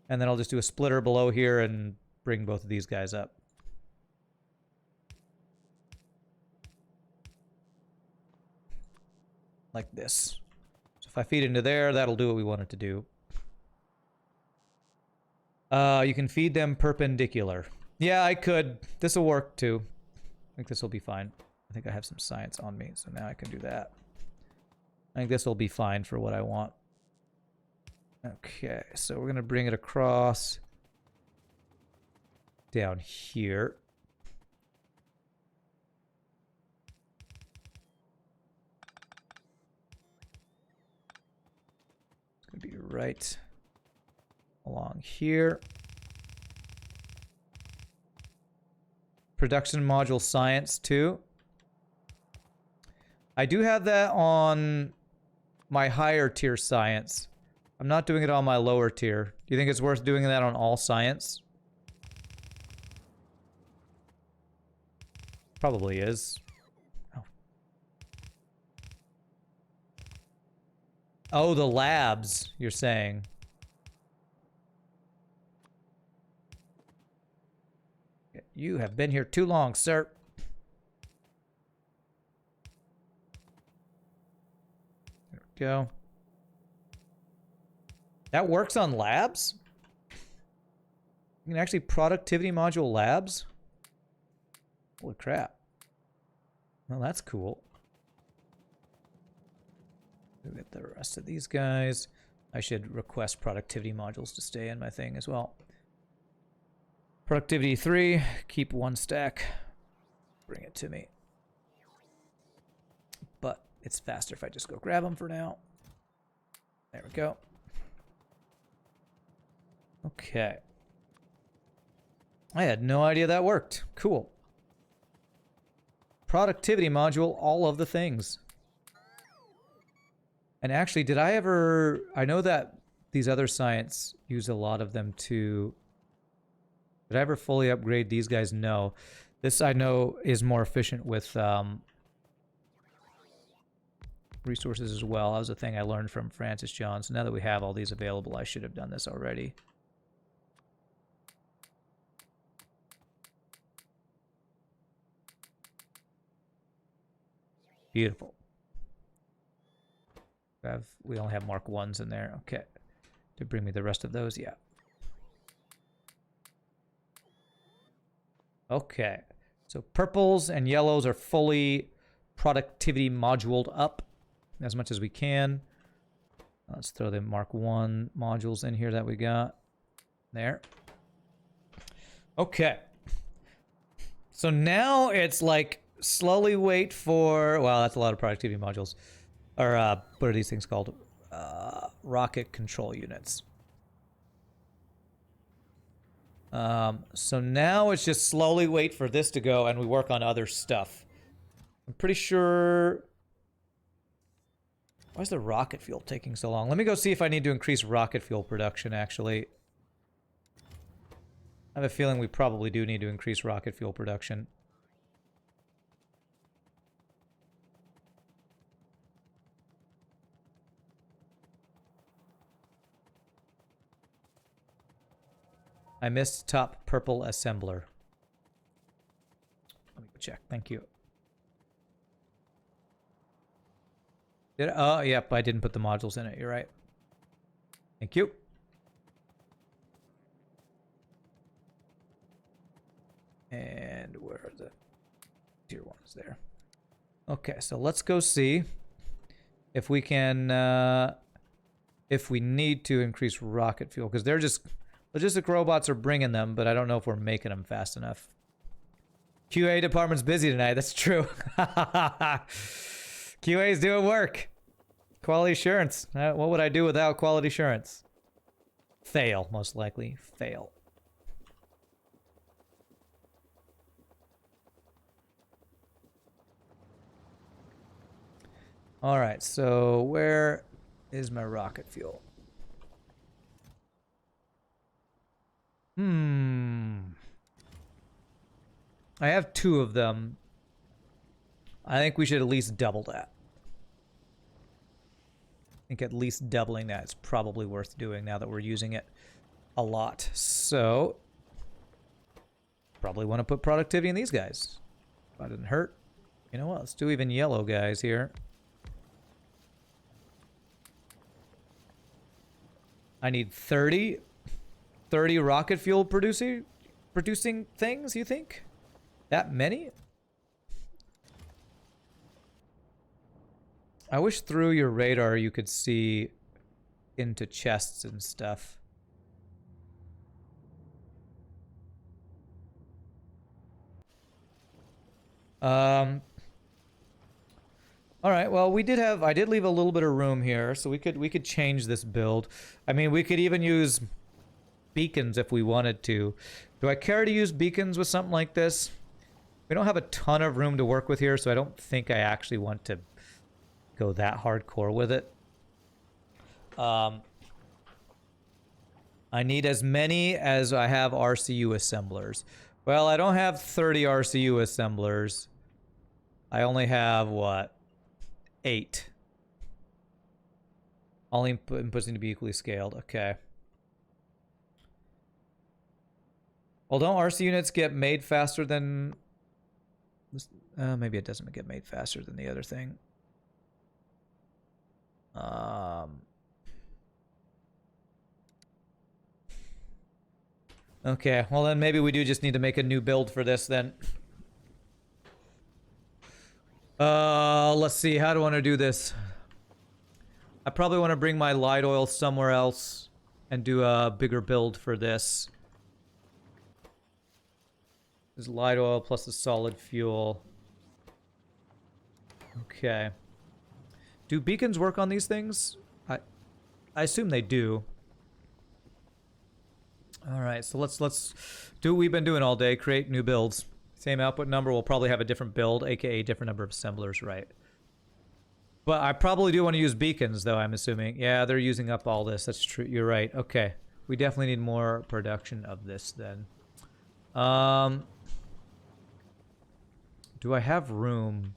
And then I'll just do a splitter below here and bring both of these guys up. Like this. So if I feed into there, that'll do what we want it to do. You can feed them perpendicular. Yeah, I could. This will work too. I think this will be fine. I think I have some science on me, so now I can do that. I think this will be fine for what I want. Okay, so we're going to bring it across down here. right along here. Production module science too. I do have that on my higher tier science. I'm not doing it on my lower tier. Do you think it's worth doing that on all science? Probably is. Oh. Oh, the labs, you're saying. You have been here too long, sir. There we go. That works on labs? You can actually productivity module labs? Holy crap. Well, that's cool. We'll get the rest of these guys. I should request productivity modules to stay in my thing as well. Productivity 3, keep 1 stack. Bring it to me. But it's faster if I just go grab them for now. There we go. Okay. I had no idea that worked. Cool. Productivity module, all of the things. And actually, did I ever... I know that these other science use a lot of them too. Did I ever fully upgrade these guys? No. This I know is more efficient with resources as well. That was a thing I learned from Francis John. So now that we have all these available, I should have done this already. Beautiful. We only have Mark 1s in there. Okay. To bring me the rest of those, yeah. Okay. So purples and yellows are fully productivity moduled up as much as we can. Let's throw the Mark 1 modules in here that we got. There. Okay. So now it's like slowly wait for... Wow, that's a lot of productivity modules. Or, what are these things called? Rocket control units. So now it's just slowly wait for this to go and we work on other stuff. I'm pretty sure... Why is the rocket fuel taking so long? Let me go see if I need to increase rocket fuel production, actually. I have a feeling we probably do need to increase rocket fuel production. I missed top purple assembler. Let me check. Thank you. Oh, yep. I didn't put the modules in it. You're right. Thank you. And where are the tier ones there? Okay, so let's go see if we can, if we need to increase rocket fuel, because they're just... Logistic robots are bringing them, but I don't know if we're making them fast enough. QA department's busy tonight. That's true. QA is doing work. Quality assurance. What would I do without quality assurance? Fail, most likely. Fail. All right, so where is my rocket fuel? I have 2 of them. I think we should at least double that. I think at least doubling that is probably worth doing now that we're using it a lot. So, probably want to put productivity in these guys. That didn't hurt. You know what? Let's do even yellow guys here. I need 30 rocket fuel producing things, you think? That many? I wish through your radar you could see into chests and stuff. All right. Well, I did leave a little bit of room here, so we could change this build. I mean, we could even use beacons if we wanted to. Do I care to use beacons with something like this? We don't have a ton of room to work with here, so I don't think I actually want to go that hardcore with it. I need as many as I have RCU assemblers. Well, I don't have 30 RCU assemblers. I only have, what? 8. All inputs need to be equally scaled. Okay. Well, don't RC units get made faster than... maybe it doesn't get made faster than the other thing. Okay, well then maybe we do just need to make a new build for this then. Let's see, how do I want to do this? I probably want to bring my light oil somewhere else and do a bigger build for this. There's light oil plus the solid fuel. Okay. Do beacons work on these things? I assume they do. All right, so let's do what we've been doing all day, create new builds. Same output number, we'll probably have a different build, aka different number of assemblers, right? But I probably do want to use beacons, though, I'm assuming. Yeah, they're using up all this. That's true. You're right. Okay. We definitely need more production of this, then. Do I have room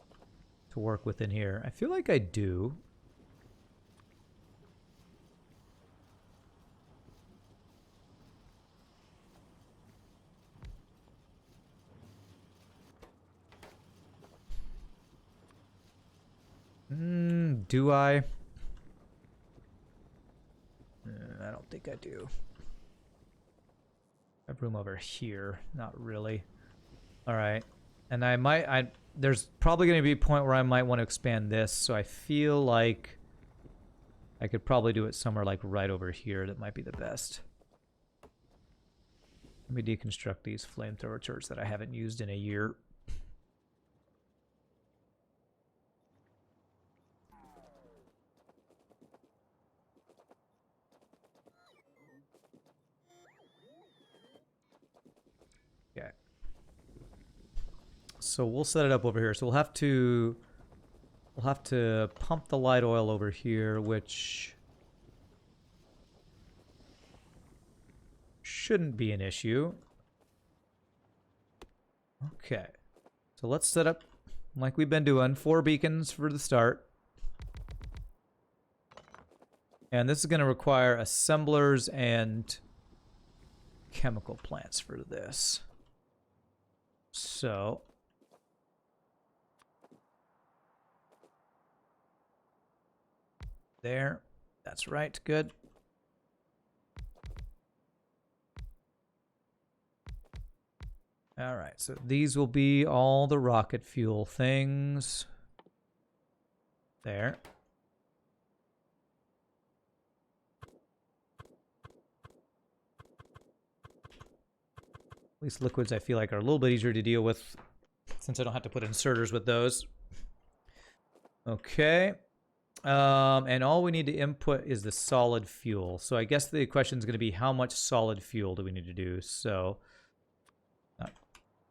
to work within here? I feel like I do. Do I? I don't think I do. I have room over here. Not really. All right. And there's probably going to be a point where I might want to expand this, so I feel like I could probably do it somewhere like right over here. That might be the best. Let me deconstruct these flamethrower turrets that I haven't used in a year. Okay. So we'll set it up over here. So we'll have to pump the light oil over here, which shouldn't be an issue. Okay. So let's set up like we've been doing, 4 beacons for the start. And this is going to require assemblers and chemical plants for this. So there. That's right. Good. All right. So these will be all the rocket fuel things. There. At least liquids I feel like are a little bit easier to deal with since I don't have to put inserters with those. Okay. And all we need to input is the solid fuel. So I guess the question is going to be how much solid fuel do we need to do? So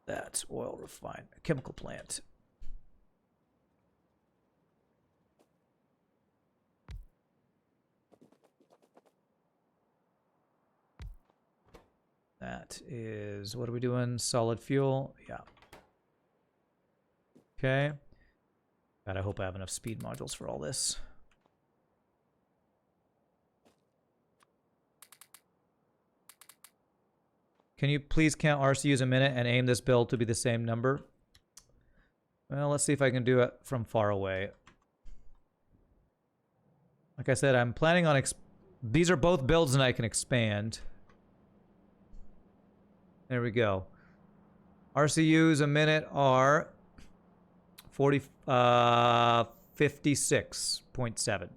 that's oil refined, chemical plant. That is, what are we doing? Solid fuel? Yeah. Okay. God, I hope I have enough speed modules for all this. Can you please count RCUs a minute and aim this build to be the same number? Well, let's see if I can do it from far away. Like I said, I'm planning on... These are both builds and I can expand. There we go. RCUs a minute are 56.7.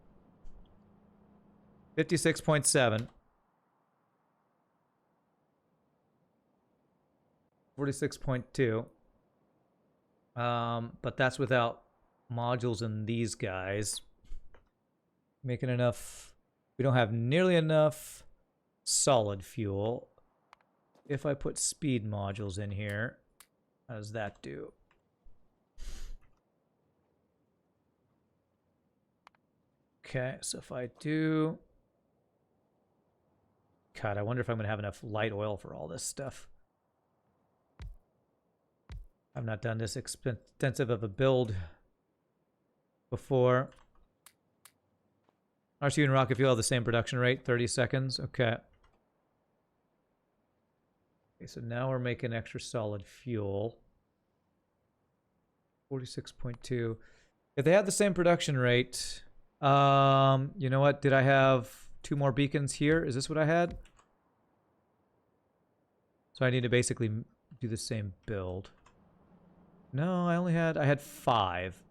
56.7. 46.2. But that's without modules in these guys. Making enough. We don't have nearly enough solid fuel. If I put speed modules in here, how does that do? Okay, so if I do... God, I wonder if I'm going to have enough light oil for all this stuff. I've not done this extensive of a build before. RCU and rocket fuel have the same production rate, 30 seconds. Okay. Okay, so now we're making extra solid fuel. 46.2. If they had the same production rate, you know what? Did I have 2 more beacons here? Is this what I had? So I need to basically do the same build. No, I had 5.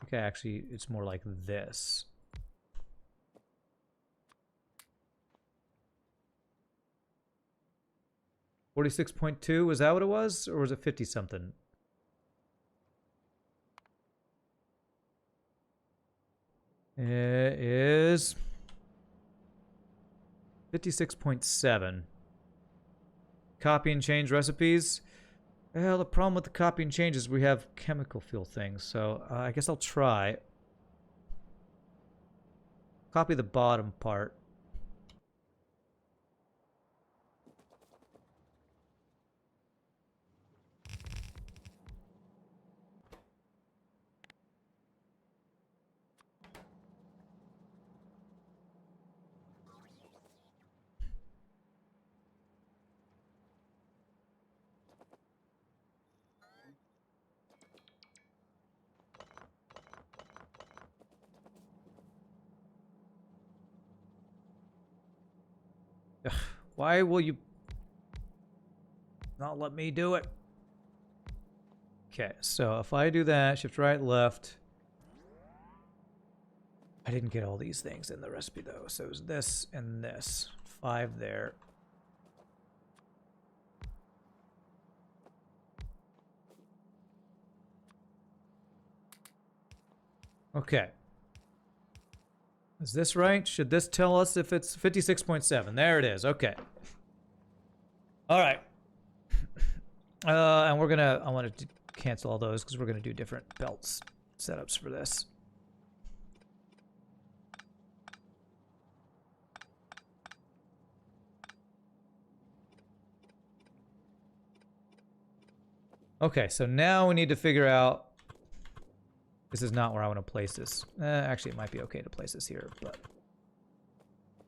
Okay, actually, it's more like this. $46.2, was that what it was? Or was it 50 something? It is 56.7. Copy and change recipes. Well, the problem with the copy and change is we have chemical fuel things, so I guess I'll try. Copy the bottom part. Ugh, why will you not let me do it? Okay, so if I do that, shift right, left. I didn't get all these things in the recipe though, so it was this and this. 5 there. Okay. Is this right? Should this tell us if it's 56.7? There it is. Okay. All right. And I want to cancel all those because we're going to do different belts setups for this. Okay, so now we need to figure out... This is not where I want to place this. Actually, it might be okay to place this here, but...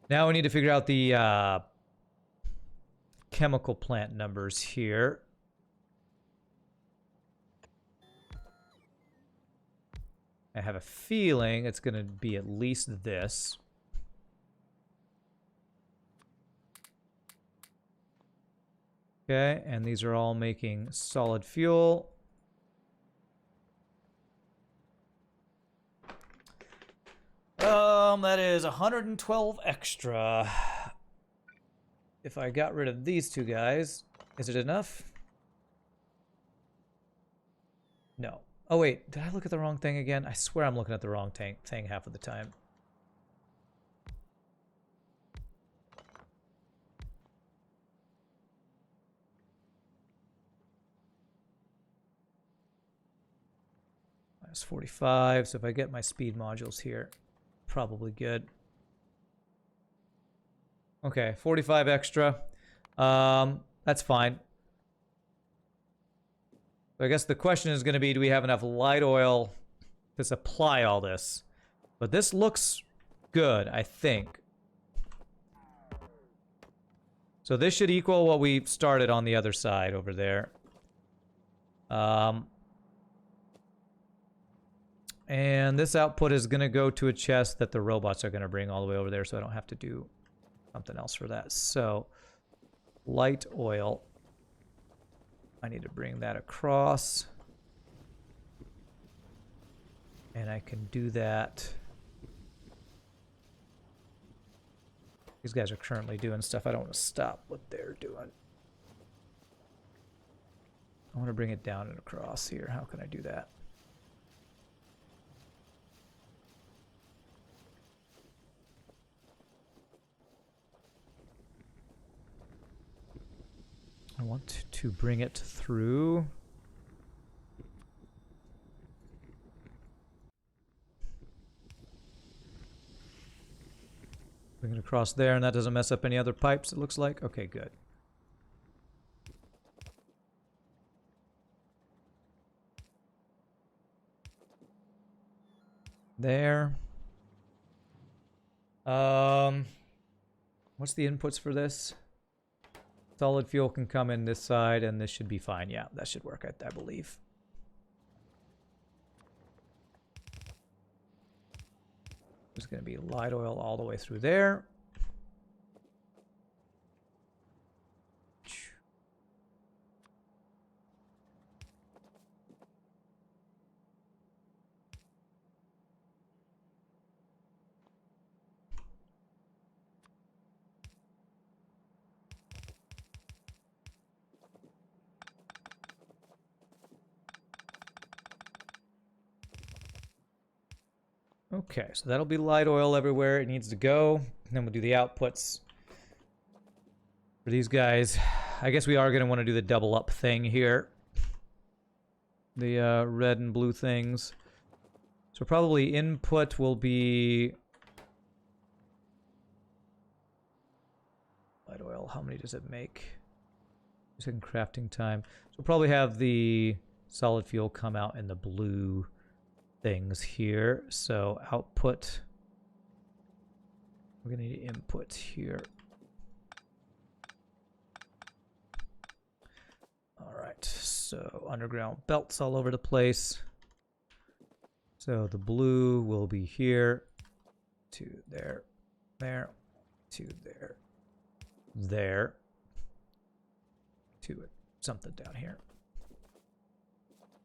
Now we need to figure out the chemical plant numbers here. I have a feeling it's going to be at least this. Okay, and these are all making solid fuel. That is 112 extra. If I got rid of these 2 guys, is it enough? No. Oh wait, did I look at the wrong thing again? I swear I'm looking at the wrong thing half of the time. Minus 45, so if I get my speed modules here, probably good. Okay, 45 extra. That's fine. So I guess the question is going to be, do we have enough light oil to supply all this? But this looks good, I think. So this should equal what we started on the other side over there. And this output is going to go to a chest that the robots are going to bring all the way over there, so I don't have to do something else for that. So, light oil. I need to bring that across. And I can do that These guys are currently doing stuff. I don't want to stop what they're doing. I want to bring it down and across here. How can I do that? I want to bring it through. Bring it across there, and that doesn't mess up any other pipes, it looks like. Okay, good. There. What's the inputs for this? Solid fuel can come in this side, and this should be fine. Yeah, that should work, I believe. There's going to be light oil all the way through there. Okay, so that'll be light oil everywhere it needs to go. And then we'll do the outputs for these guys. I guess we are going to want to do the double up thing here. The red and blue things. So probably input will be... light oil, how many does it make? Second crafting time. So we'll probably have the solid fuel come out in the blue things here. So output, we're gonna need input here. All right, so underground belts all over the place. So the blue will be here, to there, there, to there, there, to something down here.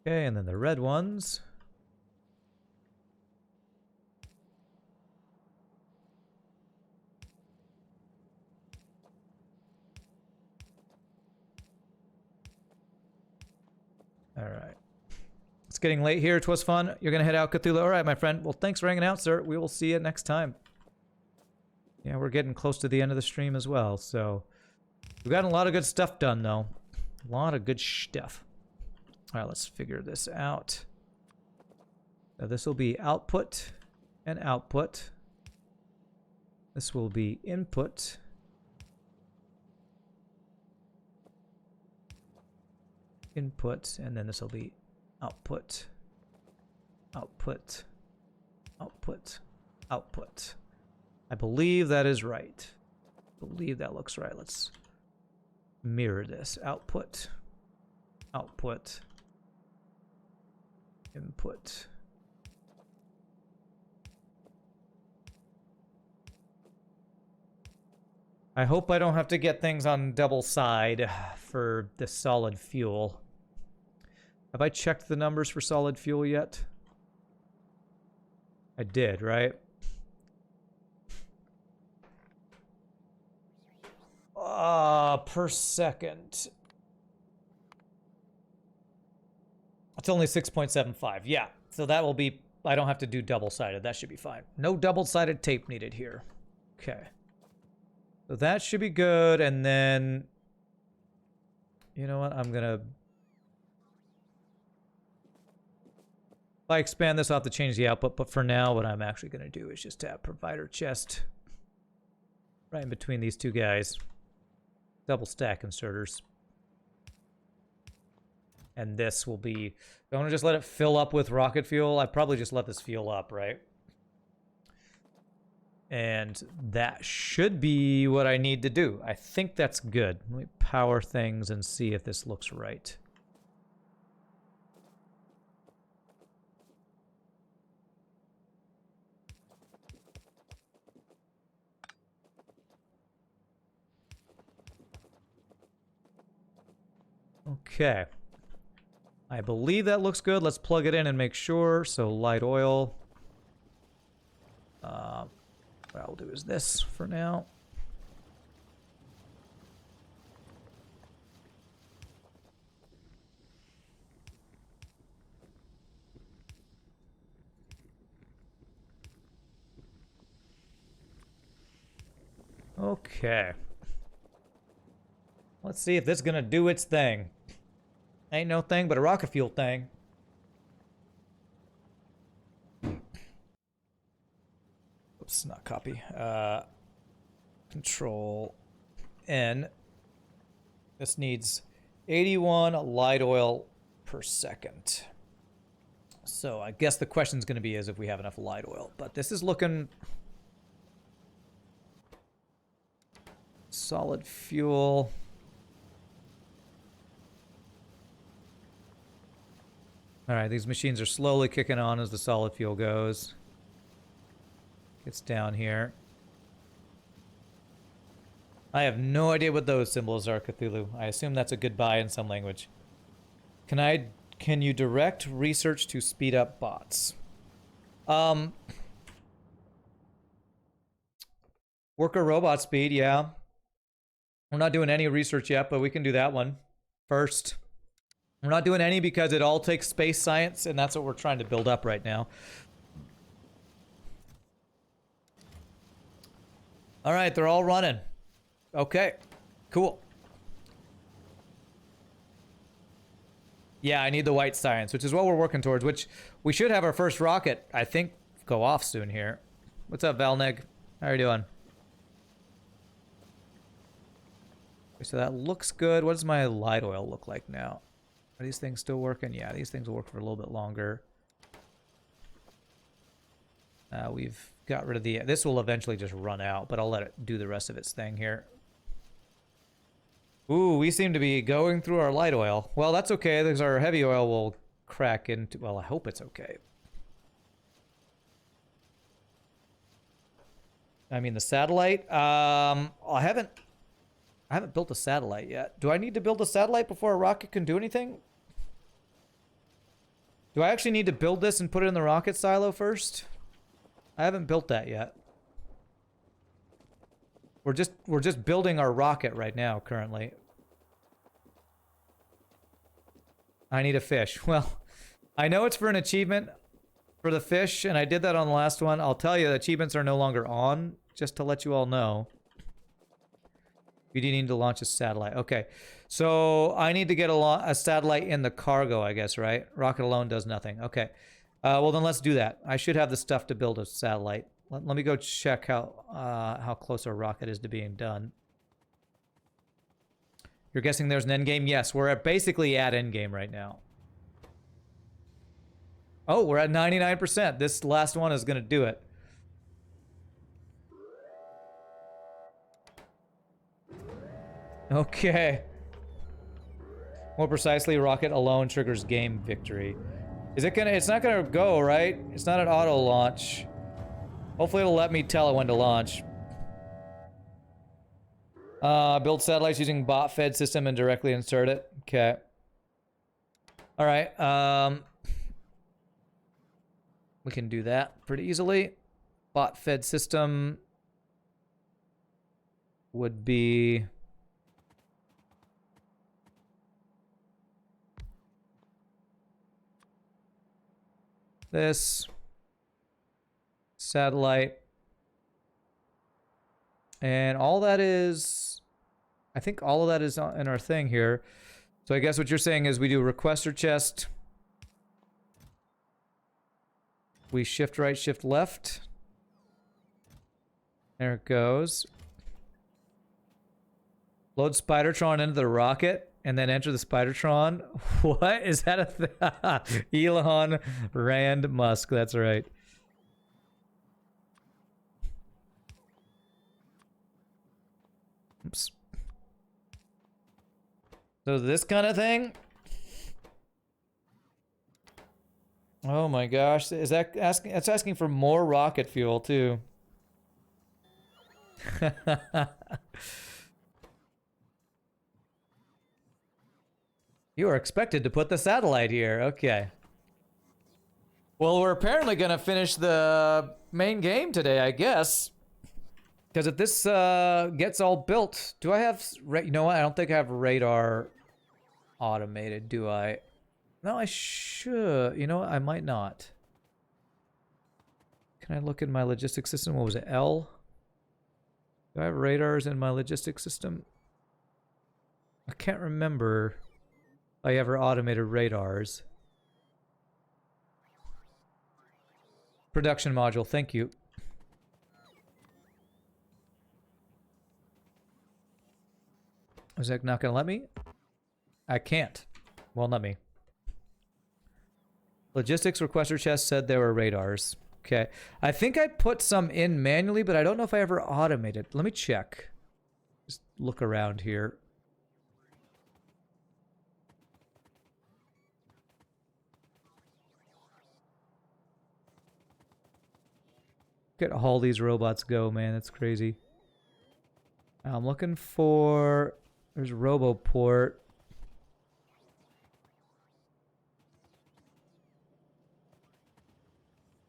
Okay, and then the red ones. All right. It's getting late here. 'Twas fun. You're going to head out, Cthulhu. All right, my friend. Well, thanks for hanging out, sir. We will see you next time. Yeah, we're getting close to the end of the stream as well, so... we've gotten a lot of good stuff done, though. A lot of good stuff. All right, let's figure this out. Now, this will be output and output. This will be input. Input, and then this will be output, output, output, output. I believe that is right. I believe that looks right. Let's mirror this. Output, output, input. I hope I don't have to get things on double side for the solid fuel. Have I checked the numbers for solid fuel yet? I did, right? Per second. It's only 6.75. Yeah, so that will be... I don't have to do double-sided. That should be fine. No double-sided tape needed here. Okay. So that should be good, and then... you know what? I'm gonna... if I expand this, I'll have to change the output, but for now, what I'm actually gonna do is just tap provider chest right in between these two guys. Double stack inserters. And this will be... I want to just let it fill up with rocket fuel. I probably just let this fuel up, right? And that should be what I need to do. I think that's good. Let me power things and see if this looks right. Okay. I believe that looks good. Let's plug it in and make sure. So light oil. What I'll do is this for now. Okay. Let's see if this is gonna do its thing. Ain't no thing but a rocket fuel thing. Oops, not copy. Control N. This needs 81 light oil per second. So I guess the question's going to be is if we have enough light oil. But this is looking... solid fuel. Alright, these machines are slowly kicking on as the solid fuel goes. Gets down here. I have no idea what those symbols are, Cthulhu. I assume that's a goodbye in some language. Can you direct research to speed up bots? Worker robot speed, yeah. We're not doing any research yet, but we can do that one first. We're not doing any because it all takes space science, and that's what we're trying to build up right now. All right, they're all running. Okay, cool. Yeah, I need the white science, which is what we're working towards, which we should have our first rocket, I think, go off soon here. What's up, Valneg? How are you doing? Okay, so that looks good. What does my light oil look like now? Are these things still working? Yeah, these things will work for a little bit longer. We've got rid of the... This will eventually just run out, but I'll let it do the rest of its thing here. Ooh, we seem to be going through our light oil. Well, that's okay, because our heavy oil will crack into... Well, I hope it's okay. I mean, the satellite... I haven't built a satellite yet. Do I need to build a satellite before a rocket can do anything? Do I actually need to build this and put it in the rocket silo first? I haven't built that yet. We're just building our rocket right now, currently. I need a fish. Well, I know it's for an achievement for the fish, and I did that on the last one. I'll tell you, the achievements are no longer on, just to let you all know. You do need to launch a satellite. Okay, so I need to get a satellite in the cargo, I guess, right? Rocket alone does nothing. Okay. Well, then let's do that. I should have the stuff to build a satellite. Let me go check how close our rocket is to being done. You're guessing there's an endgame? Yes, we're basically at endgame right now. Oh, we're at 99%. This last one is going to do it. Okay. More precisely, rocket alone triggers game victory. Is it gonna... It's not gonna go, right? It's not an auto launch. Hopefully it'll let me tell it when to launch. Build satellites using bot-fed system and directly insert it. Okay. Alright, we can do that pretty easily. Bot-fed system would be... this satellite, and all that is, I think all of that is in our thing here. So I guess what you're saying is we do requester chest, we shift right, shift left, there it goes, load Spidertron into the rocket, and then enter the Spidertron. What? Is that a Elon Rand Musk, that's right. Oops. So this kind of thing? Oh my gosh, is that asking? That's asking for more rocket fuel too. You are expected to put the satellite here. Okay. Well, we're apparently going to finish the main game today, I guess. Because if this gets all built... Do I have... You know what? I don't think I have radar automated, do I? No, I should. You know what? I might not. Can I look in my logistics system? What was it? L? Do I have radars in my logistics system? I can't remember if I ever automated radars. Production module, thank you. Is that not gonna let me? I can't. Won't let me. Logistics requester chest said there were radars. Okay. I think I put some in manually, but I don't know if I ever automated. Let me check. Just look around here. Look at all these robots go, man. That's crazy. I'm looking for... There's Roboport.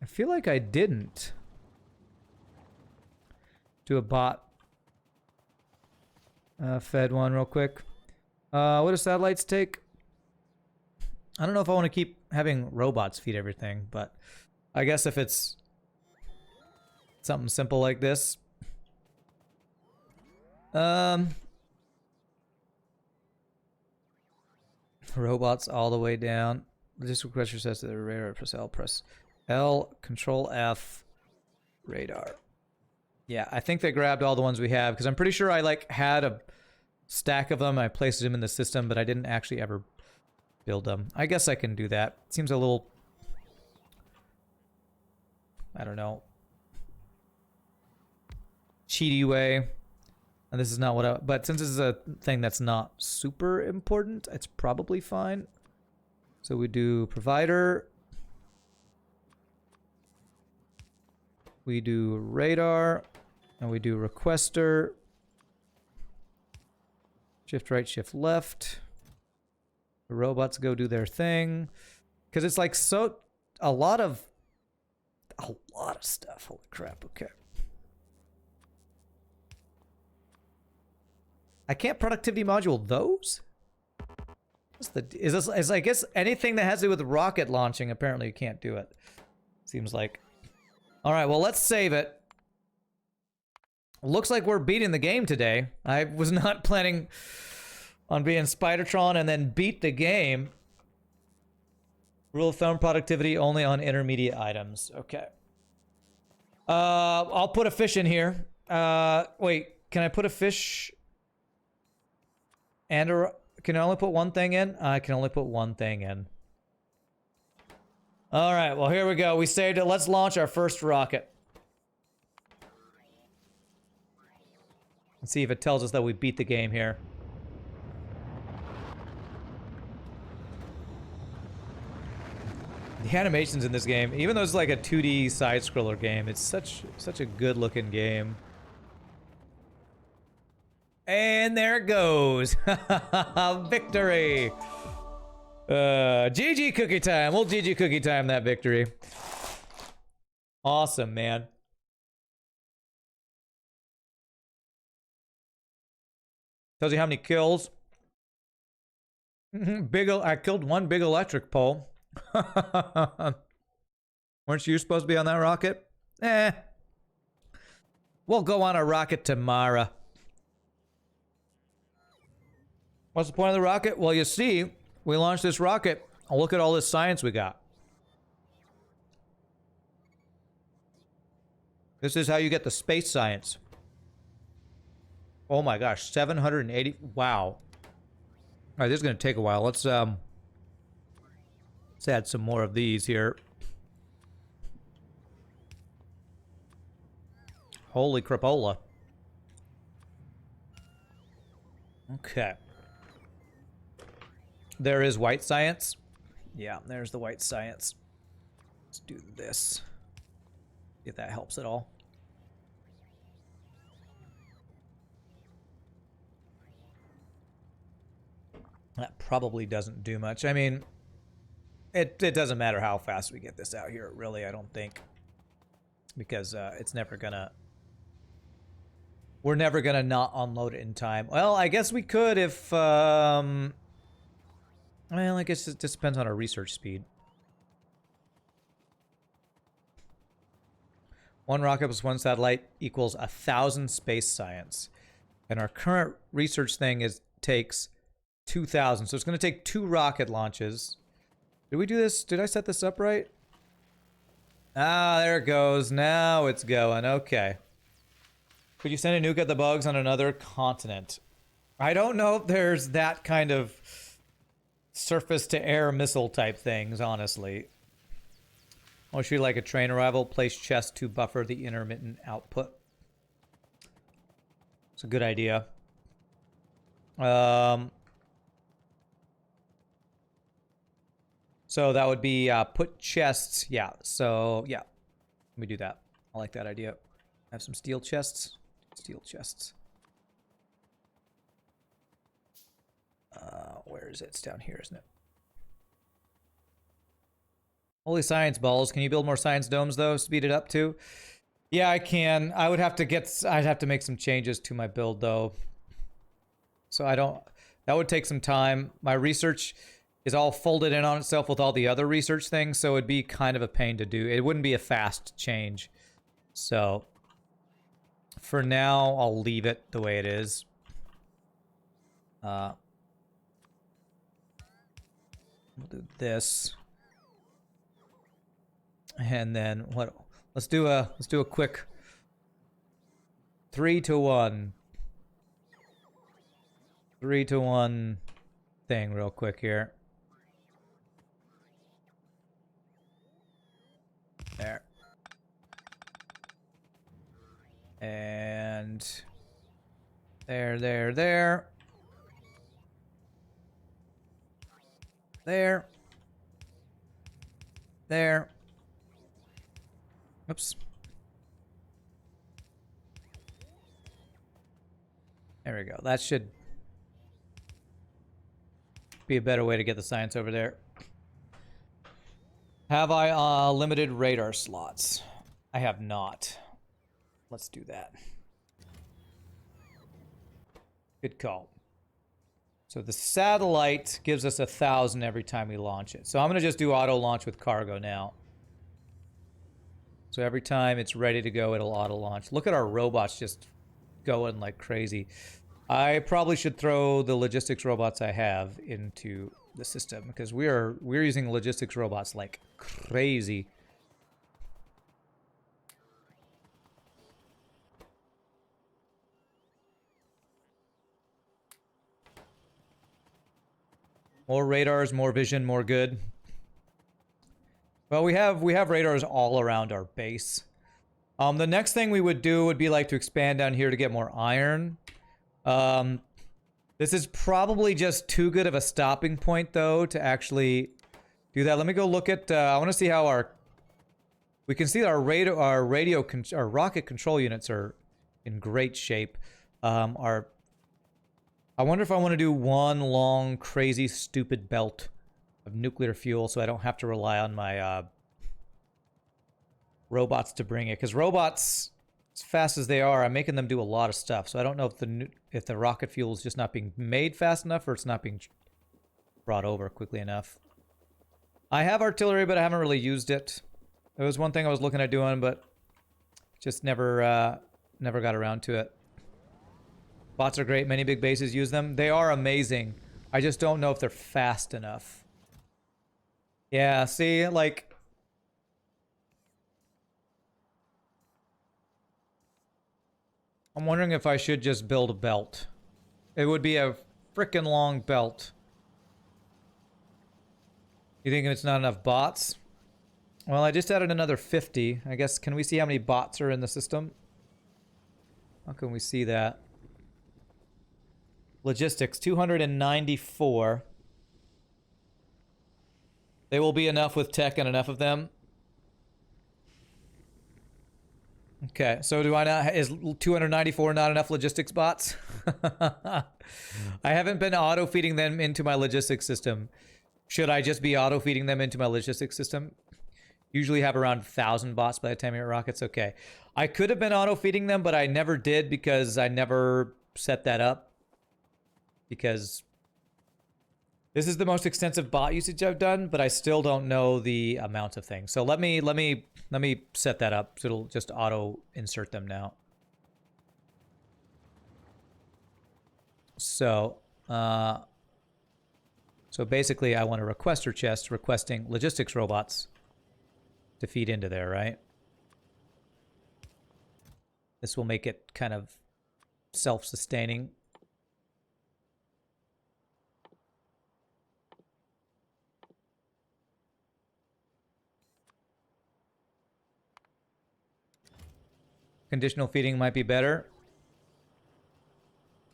I feel like I didn't do a bot fed one real quick. What do satellites take? I don't know if I want to keep having robots feed everything, but I guess if it's something simple like this. Robots all the way down. This requester says that the radar, press L, control F, radar. Yeah, I think they grabbed all the ones we have, because I'm pretty sure I like had a stack of them. I placed them in the system, but I didn't actually ever build them. I guess I can do that. Seems a little, I don't know, cheaty way. And this is not what I, but since this is a thing that's not super important, it's probably fine. So we do provider. We do radar. And we do requester. Shift right, shift left. The robots go do their thing. Because it's like so, a lot of stuff. Holy crap, okay. I can't productivity module those? What's the, is I guess anything that has to do with rocket launching, apparently you can't do it. Seems like. Alright, well let's save it. Looks like we're beating the game today. I was not planning on being Spidertron and then beat the game. Rule of thumb, productivity only on intermediate items. Okay. I'll put a fish in here. Wait, can I put a fish... And can I only put one thing in? I can only put one thing in. Alright, well here we go. We saved it. Let's launch our first rocket. Let's see if it tells us that we beat the game here. The animations in this game, even though it's like a 2D side-scroller game, it's such a good-looking game. And there it goes. Victory. GG cookie time. We'll GG cookie time that victory. Awesome, man. Tells you how many kills. I killed one big electric pole. Weren't you supposed to be on that rocket? Eh. We'll go on a rocket tomorrow. What's the point of the rocket? Well, you see, we launched this rocket. Look at all this science we got. This is how you get the space science. Oh my gosh, 780. Wow. All right, this is going to take a while. Let's add some more of these here. Holy crapola. Okay. There is white science. Yeah, there's the white science. Let's do this. If that helps at all. That probably doesn't do much. I mean, it doesn't matter how fast we get this out here, really, I don't think. Because it's never gonna... We're never gonna not unload it in time. Well, I guess we could if... Well, I guess it just depends on our research speed. 1 rocket plus 1 satellite equals 1,000 space science. And our current research thing takes 2,000. So it's going to take 2 rocket launches. Did we do this? Did I set this up right? Ah, there it goes. Now it's going. Okay. Could you send a nuke at the bugs on another continent? I don't know if there's that kind of surface-to-air missile type things, honestly. I'll shoot like a train arrival. Place chests to buffer the intermittent output. It's a good idea. So that would be put chests. Yeah, so yeah. Let me do that. I like that idea. Have some steel chests. Steel chests. Where is it? It's down here, isn't it? Holy science balls. Can you build more science domes, though? Speed it up, too? Yeah, I can. I would have to I'd have to make some changes to my build, though. So I don't... That would take some time. My research is all folded in on itself with all the other research things, so it'd be kind of a pain to do. It wouldn't be a fast change. So... For now, I'll leave it the way it is. We'll do this. And then what? Let's do a quick 3-to-1. 3-to-1 thing real quick here. There. And there. There. Oops. There we go. That should be a better way to get the science over there. Have I limited radar slots? I have not. Let's do that. Good call. So the satellite gives us 1,000 every time we launch it. So I'm going to just do auto launch with cargo now. So every time it's ready to go, it'll auto launch. Look at our robots just going like crazy. I probably should throw the logistics robots I have into the system because we're using logistics robots like crazy. More radars, more vision, more good. Well, we have radars all around our base. The next thing we would do would be like to expand down here to get more iron. This is probably just too good of a stopping point, though, to actually do that. Let me go look at. I want to see how we can see our rocket control units are in great shape. I wonder if I want to do one long, crazy, stupid belt of nuclear fuel so I don't have to rely on my robots to bring it. Because robots, as fast as they are, I'm making them do a lot of stuff. So I don't know if the rocket fuel is just not being made fast enough or it's not being brought over quickly enough. I have artillery, but I haven't really used it. It was one thing I was looking at doing, but just never got around to it. Bots are great. Many big bases use them. They are amazing. I just don't know if they're fast enough. Yeah, see, like... I'm wondering if I should just build a belt. It would be a frickin' long belt. You think it's not enough bots? Well, I just added another 50. I guess, can we see how many bots are in the system? How can we see that? Logistics, 294. They will be enough with tech and enough of them. Okay, so do I not... Is 294 not enough logistics bots? I haven't been auto-feeding them into my logistics system. Should I just be auto-feeding them into my logistics system? Usually have around 1,000 bots by the time you're at rockets. Okay. I could have been auto-feeding them, but I never did because I never set that up. Because This is the most extensive bot usage I've done, but I still don't know the amount of things. So let me set that up. So it'll just auto insert them now. So, so basically I want a requester chest requesting logistics robots to feed into there, right? This will make it kind of self-sustaining. Conditional feeding might be better.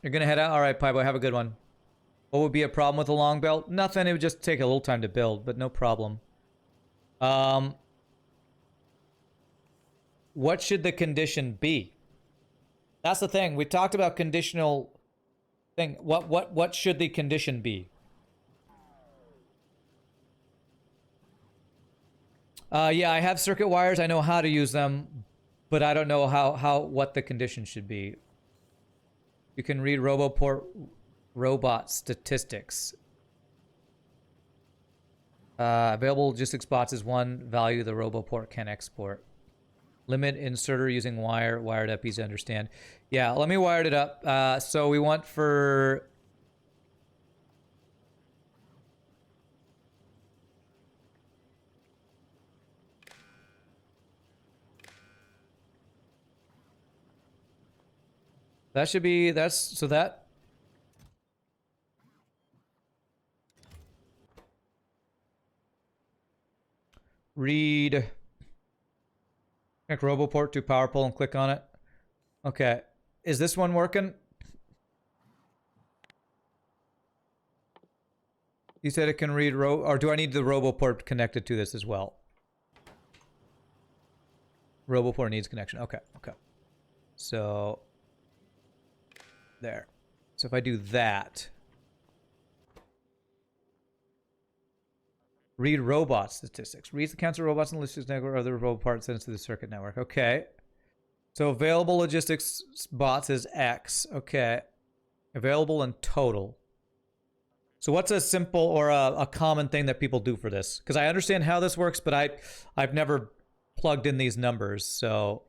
You're gonna head out? Alright, Pybo, have a good one. What would be a problem with a long belt? Nothing, it would just take a little time to build, but no problem. What should the condition be? That's the thing. We talked about conditional thing. What should the condition be? Yeah, I have circuit wires. I know how to use them, but I don't know what the condition should be. You can read Roboport robot statistics. Available logistics bots is one value the Roboport can export. Limit inserter using wired up, easy to understand. Yeah, let me wire it up. So we want for... That should be, so that... Read... Connect Roboport to power pole and click on it. Okay. Is this one working? You said it can read or do I need the Roboport connected to this as well? Roboport needs connection. Okay, okay. So there. So if I do that, read robot statistics. Reads the counts of robots in the logistics network or other robot parts sent to the circuit network. Okay. So available logistics bots is X. Okay. Available and total. So what's a simple or a common thing that people do for this? Because I understand how this works, but I've never plugged in these numbers. So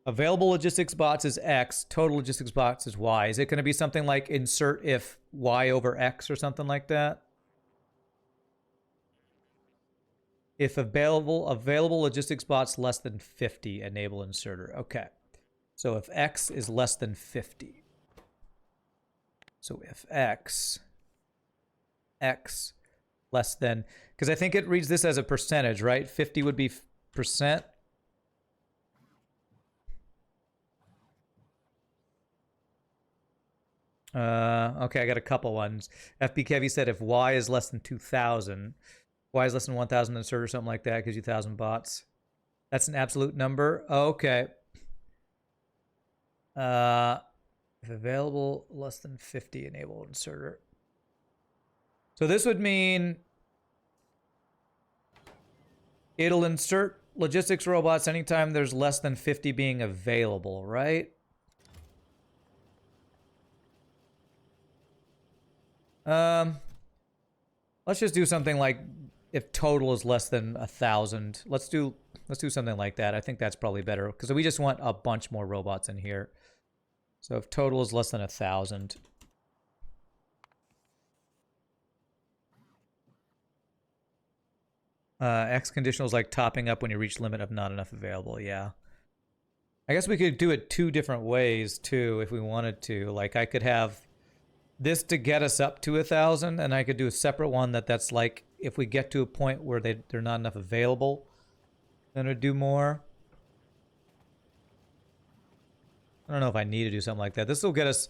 available logistics bots is X. Total logistics bots is Y. Is it going to be something like insert if Y over X or something like that? If available logistics bots less than 50, enable inserter. Okay. So if X is less than 50. So if X less than, because I think it reads this as a percentage, right? 50 would be percent. Okay, I got a couple ones. FB Kevy said if Y is less than 2,000, Y is less than 1,000 insert or something like that, gives you 1,000 bots. That's an absolute number. Oh, okay. If available, less than 50, enable inserter. So this would mean it'll insert logistics robots anytime there's less than 50 being available, right? Let's just do something like if total is less than 1,000. Let's do something like that. I think that's probably better because we just want a bunch more robots in here. So if total is less than 1,000. X conditional is like topping up when you reach limit of not enough available. Yeah. I guess we could do it two different ways too if we wanted to. Like I could have this to get us up to 1,000, and I could do a separate one that's like if we get to a point where they're not enough available, then it'd do more. I don't know if I need to do something like that. This will get us...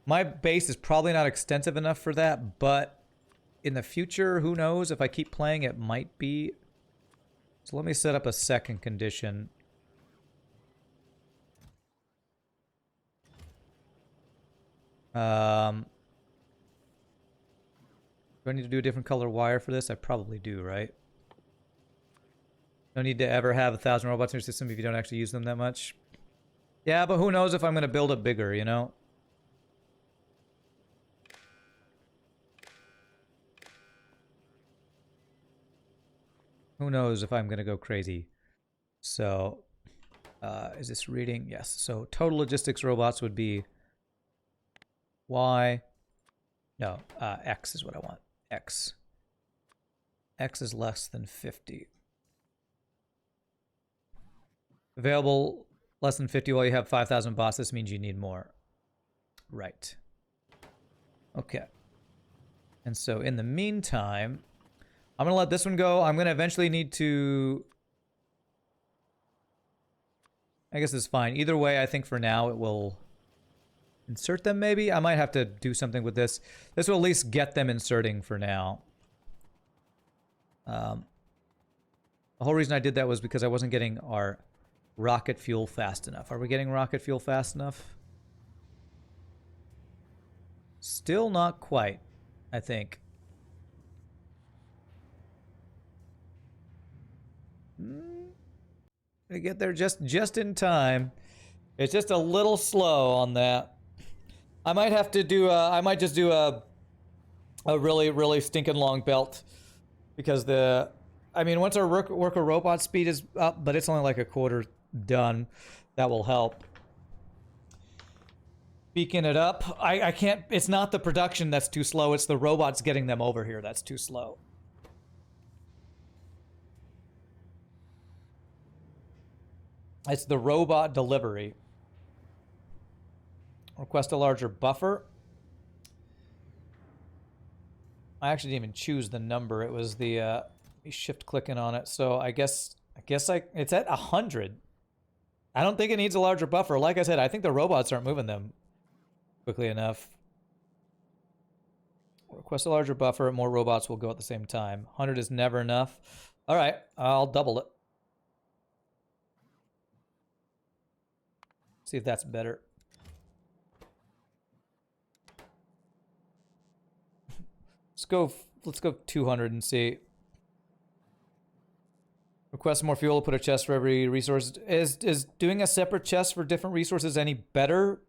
My base is probably not extensive enough for that, but in the future, who knows? If I keep playing, it might be. So let me set up a second condition. Do I need to do a different color wire for this? I probably do, right? No need to ever have 1,000 robots in your system if you don't actually use them that much. Yeah, but who knows if I'm going to build it bigger, you know? Who knows if I'm going to go crazy. So, is this reading? Yes. So, total logistics robots would be Y. No, X is what I want. X. X is less than 50. Available less than 50 while you have 5,000 bots. This means you need more. Right. Okay. And so in the meantime, I'm going to let this one go. I'm going to eventually need to... I guess it's fine. Either way, I think for now it will insert them maybe. I might have to do something with this. This will at least get them inserting for now. The whole reason I did that was because I wasn't getting our rocket fuel fast enough. Are we getting rocket fuel fast enough? Still not quite, I think. We get there just in time. It's just a little slow on that. I might have to do I might just do a really stinking long belt, because I mean, once our worker robot speed is up, but it's only like a quarter done, that will help. Beacon it up. I can't, it's not the production that's too slow, it's the robots getting them over here that's too slow. It's the robot delivery. Request a larger buffer. I actually didn't even choose the number. It was the shift clicking on it. So I guess it's at 100. I don't think it needs a larger buffer. Like I said, I think the robots aren't moving them quickly enough. Request a larger buffer. More robots will go at the same time. 100 is never enough. All right, I'll double it. See if that's better. Let's go 200 and see. Request more fuel, put a chest for every resource. Is doing a separate chest for different resources any better?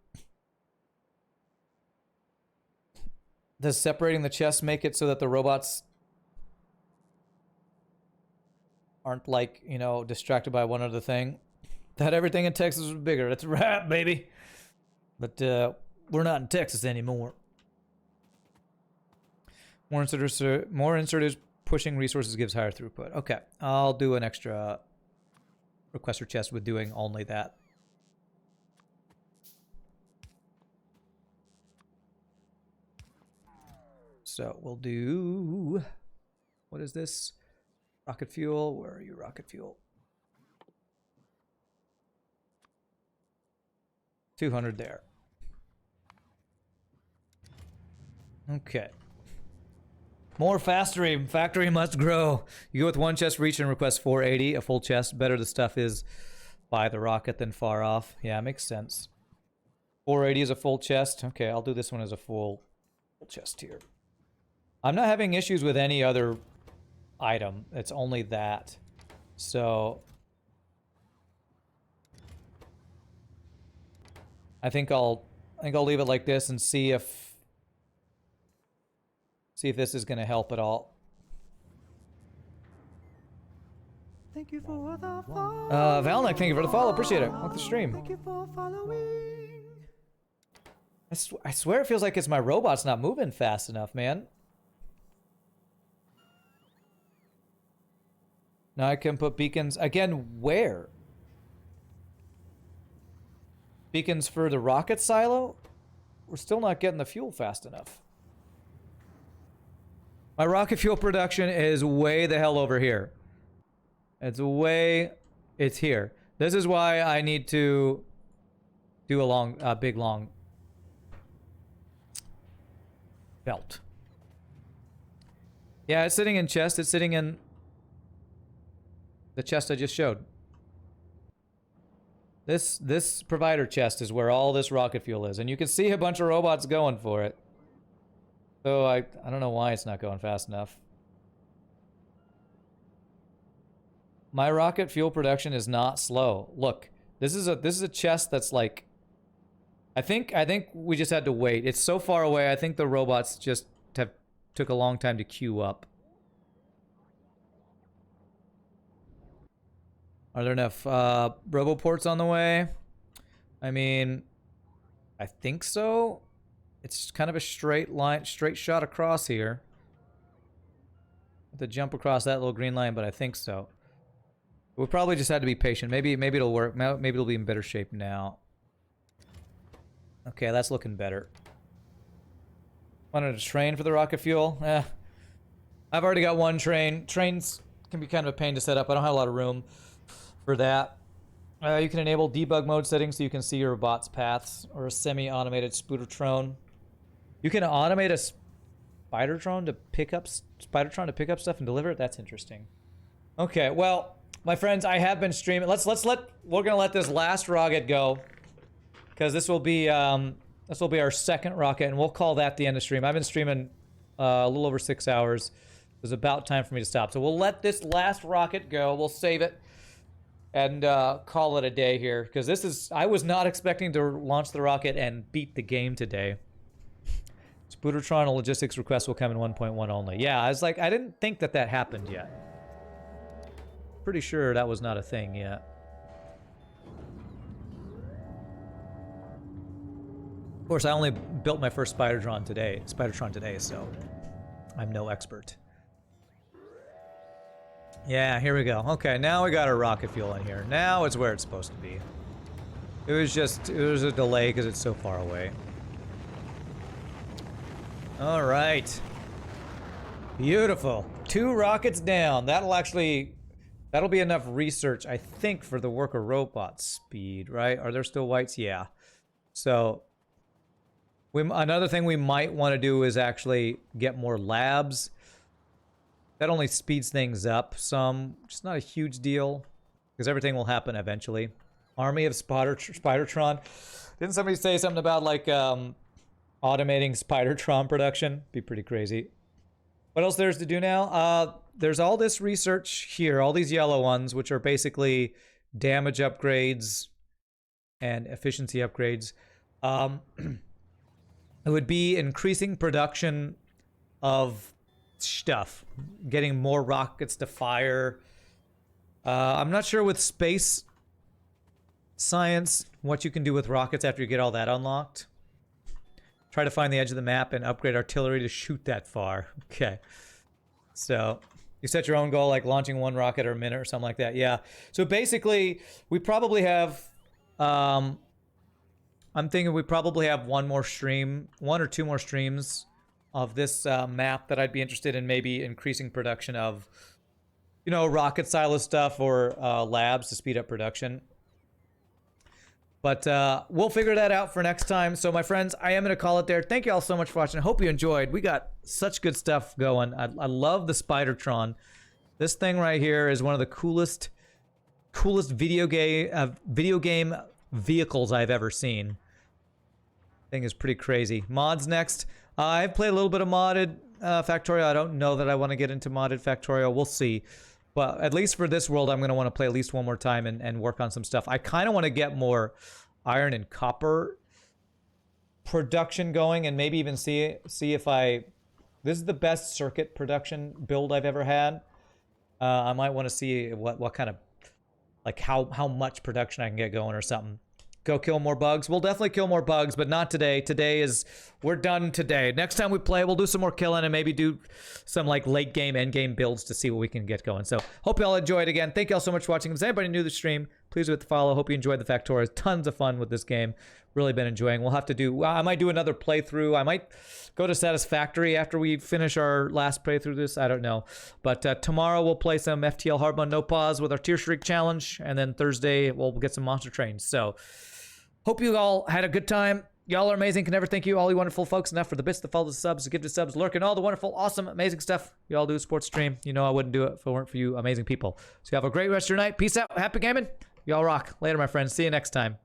Does separating the chests make it so that the robots aren't, like, you know, distracted by one other thing? That everything in Texas was bigger. That's right, baby. But we're not in Texas anymore. More inserters pushing resources gives higher throughput. Okay, I'll do an extra requester chest with doing only that. So we'll do... What is this? Rocket fuel. Where are you, rocket fuel? 200 there. Okay. More factory. Factory must grow. You go with one chest reach and request 480, a full chest. Better the stuff is by the rocket than far off. Yeah, makes sense. 480 is a full chest. Okay, I'll do this one as a full chest here. I'm not having issues with any other item. It's only that. So I think I'll leave it like this and see if this is going to help at all. Thank you for the follow. Valnek, thank you for the follow. Appreciate it. Like the stream. Thank you for following. I swear it feels like it's my robot's not moving fast enough, man. Now I can put beacons again. Where? Beacons for the rocket silo? We're still not getting the fuel fast enough. My rocket fuel production is way the hell over here. It's here. This is why I need to do a big long belt. Yeah, it's sitting in chest. It's sitting in the chest I just showed. This provider chest is where all this rocket fuel is, and you can see a bunch of robots going for it. So I don't know why it's not going fast enough. My rocket fuel production is not slow. Look, this is a chest that's like, I think we just had to wait. It's so far away. I think the robots just took a long time to queue up. Are there enough roboports on the way? I mean, I think so. It's kind of a straight line, straight shot across here. To jump across that little green line, but I think so. We probably just had to be patient. Maybe it'll work. Maybe it'll be in better shape now. Okay, that's looking better. Wanted a train for the rocket fuel? I've already got one train. Trains can be kind of a pain to set up. I don't have a lot of room for that. You can enable debug mode settings so you can see your bot's paths, or a semi-automated Spidertron. You can automate a Spidertron to pick up stuff and deliver it. That's interesting. Okay, well, my friends, I have been streaming. We're gonna let this last rocket go, because this will be our second rocket, and we'll call that the end of stream. I've been streaming a little over 6 hours. It was about time for me to stop. So we'll let this last rocket go. We'll save it and call it a day here, because I was not expecting to launch the rocket and beat the game today. Spidertron logistics request will come in 1.1 only. Yeah, I was like, I didn't think that happened yet. Pretty sure that was not a thing yet. Of course, I only built my first Spidertron today, so I'm no expert. Yeah, here we go. Okay, now we got our rocket fuel in here. Now it's where it's supposed to be. It was a delay because it's so far away. All right. Beautiful. 2 rockets down. That'll be enough research, I think, for the worker robot speed, right? Are there still whites? Yeah. So another thing we might want to do is actually get more labs. That only speeds things up some. Just not a huge deal, because everything will happen eventually. Army of Spidertron. Didn't somebody say something about, like, automating Spidertron production? Be pretty crazy. What else there's to do now? There's all this research here, all these yellow ones, which are basically damage upgrades and efficiency upgrades. It would be increasing production of stuff, getting more rockets to fire. I'm not sure with space science what you can do with rockets after you get all that unlocked. Try to find the edge of the map and upgrade artillery to shoot that far. Okay. So you set your own goal, like launching 1 rocket a minute or something like that. Yeah. So basically, we probably have... I'm thinking we probably have one or 2 more streams of this map that I'd be interested in maybe increasing production of, you know, rocket silo stuff or labs to speed up production. But we'll figure that out for next time. So, my friends, I am going to call it there. Thank you all so much for watching. I hope you enjoyed. We got such good stuff going. I love the Spidertron. This thing right here is one of the coolest video game vehicles I've ever seen. Thing is pretty crazy. Mods next. I've played a little bit of modded Factorio. I don't know that I want to get into modded Factorio. We'll see. But at least for this world, I'm going to want to play at least one more time and work on some stuff. I kind of want to get more iron and copper production going, and maybe even see if this is the best circuit production build I've ever had. I might want to see what kind of, like, how much production I can get going or something. Go kill more bugs. We'll definitely kill more bugs, but not today. We're done today. Next time we play, we'll do some more killing and maybe do some, like, late game, end game builds to see what we can get going. So hope you all enjoyed again. Thank you all so much for watching. If anybody new to the stream, please hit the follow. Hope you enjoyed the Factorio. Tons of fun with this game. Really been enjoying. We'll have to do, I might do another playthrough. I might go to Satisfactory after we finish our last playthrough this. I don't know. But tomorrow we'll play some FTL Hard Mode No Pause with our Tier Streak Challenge. And then Thursday we'll get some Monster Trains. So hope you all had a good time. Y'all are amazing. Can never thank you, all you wonderful folks, enough for the bits, the follow, the subs, the give the subs, lurk, and all the wonderful, awesome, amazing stuff you all do sports stream. You know I wouldn't do it if it weren't for you amazing people. So you have a great rest of your night. Peace out. Happy gaming. Y'all rock. Later, my friends. See you next time.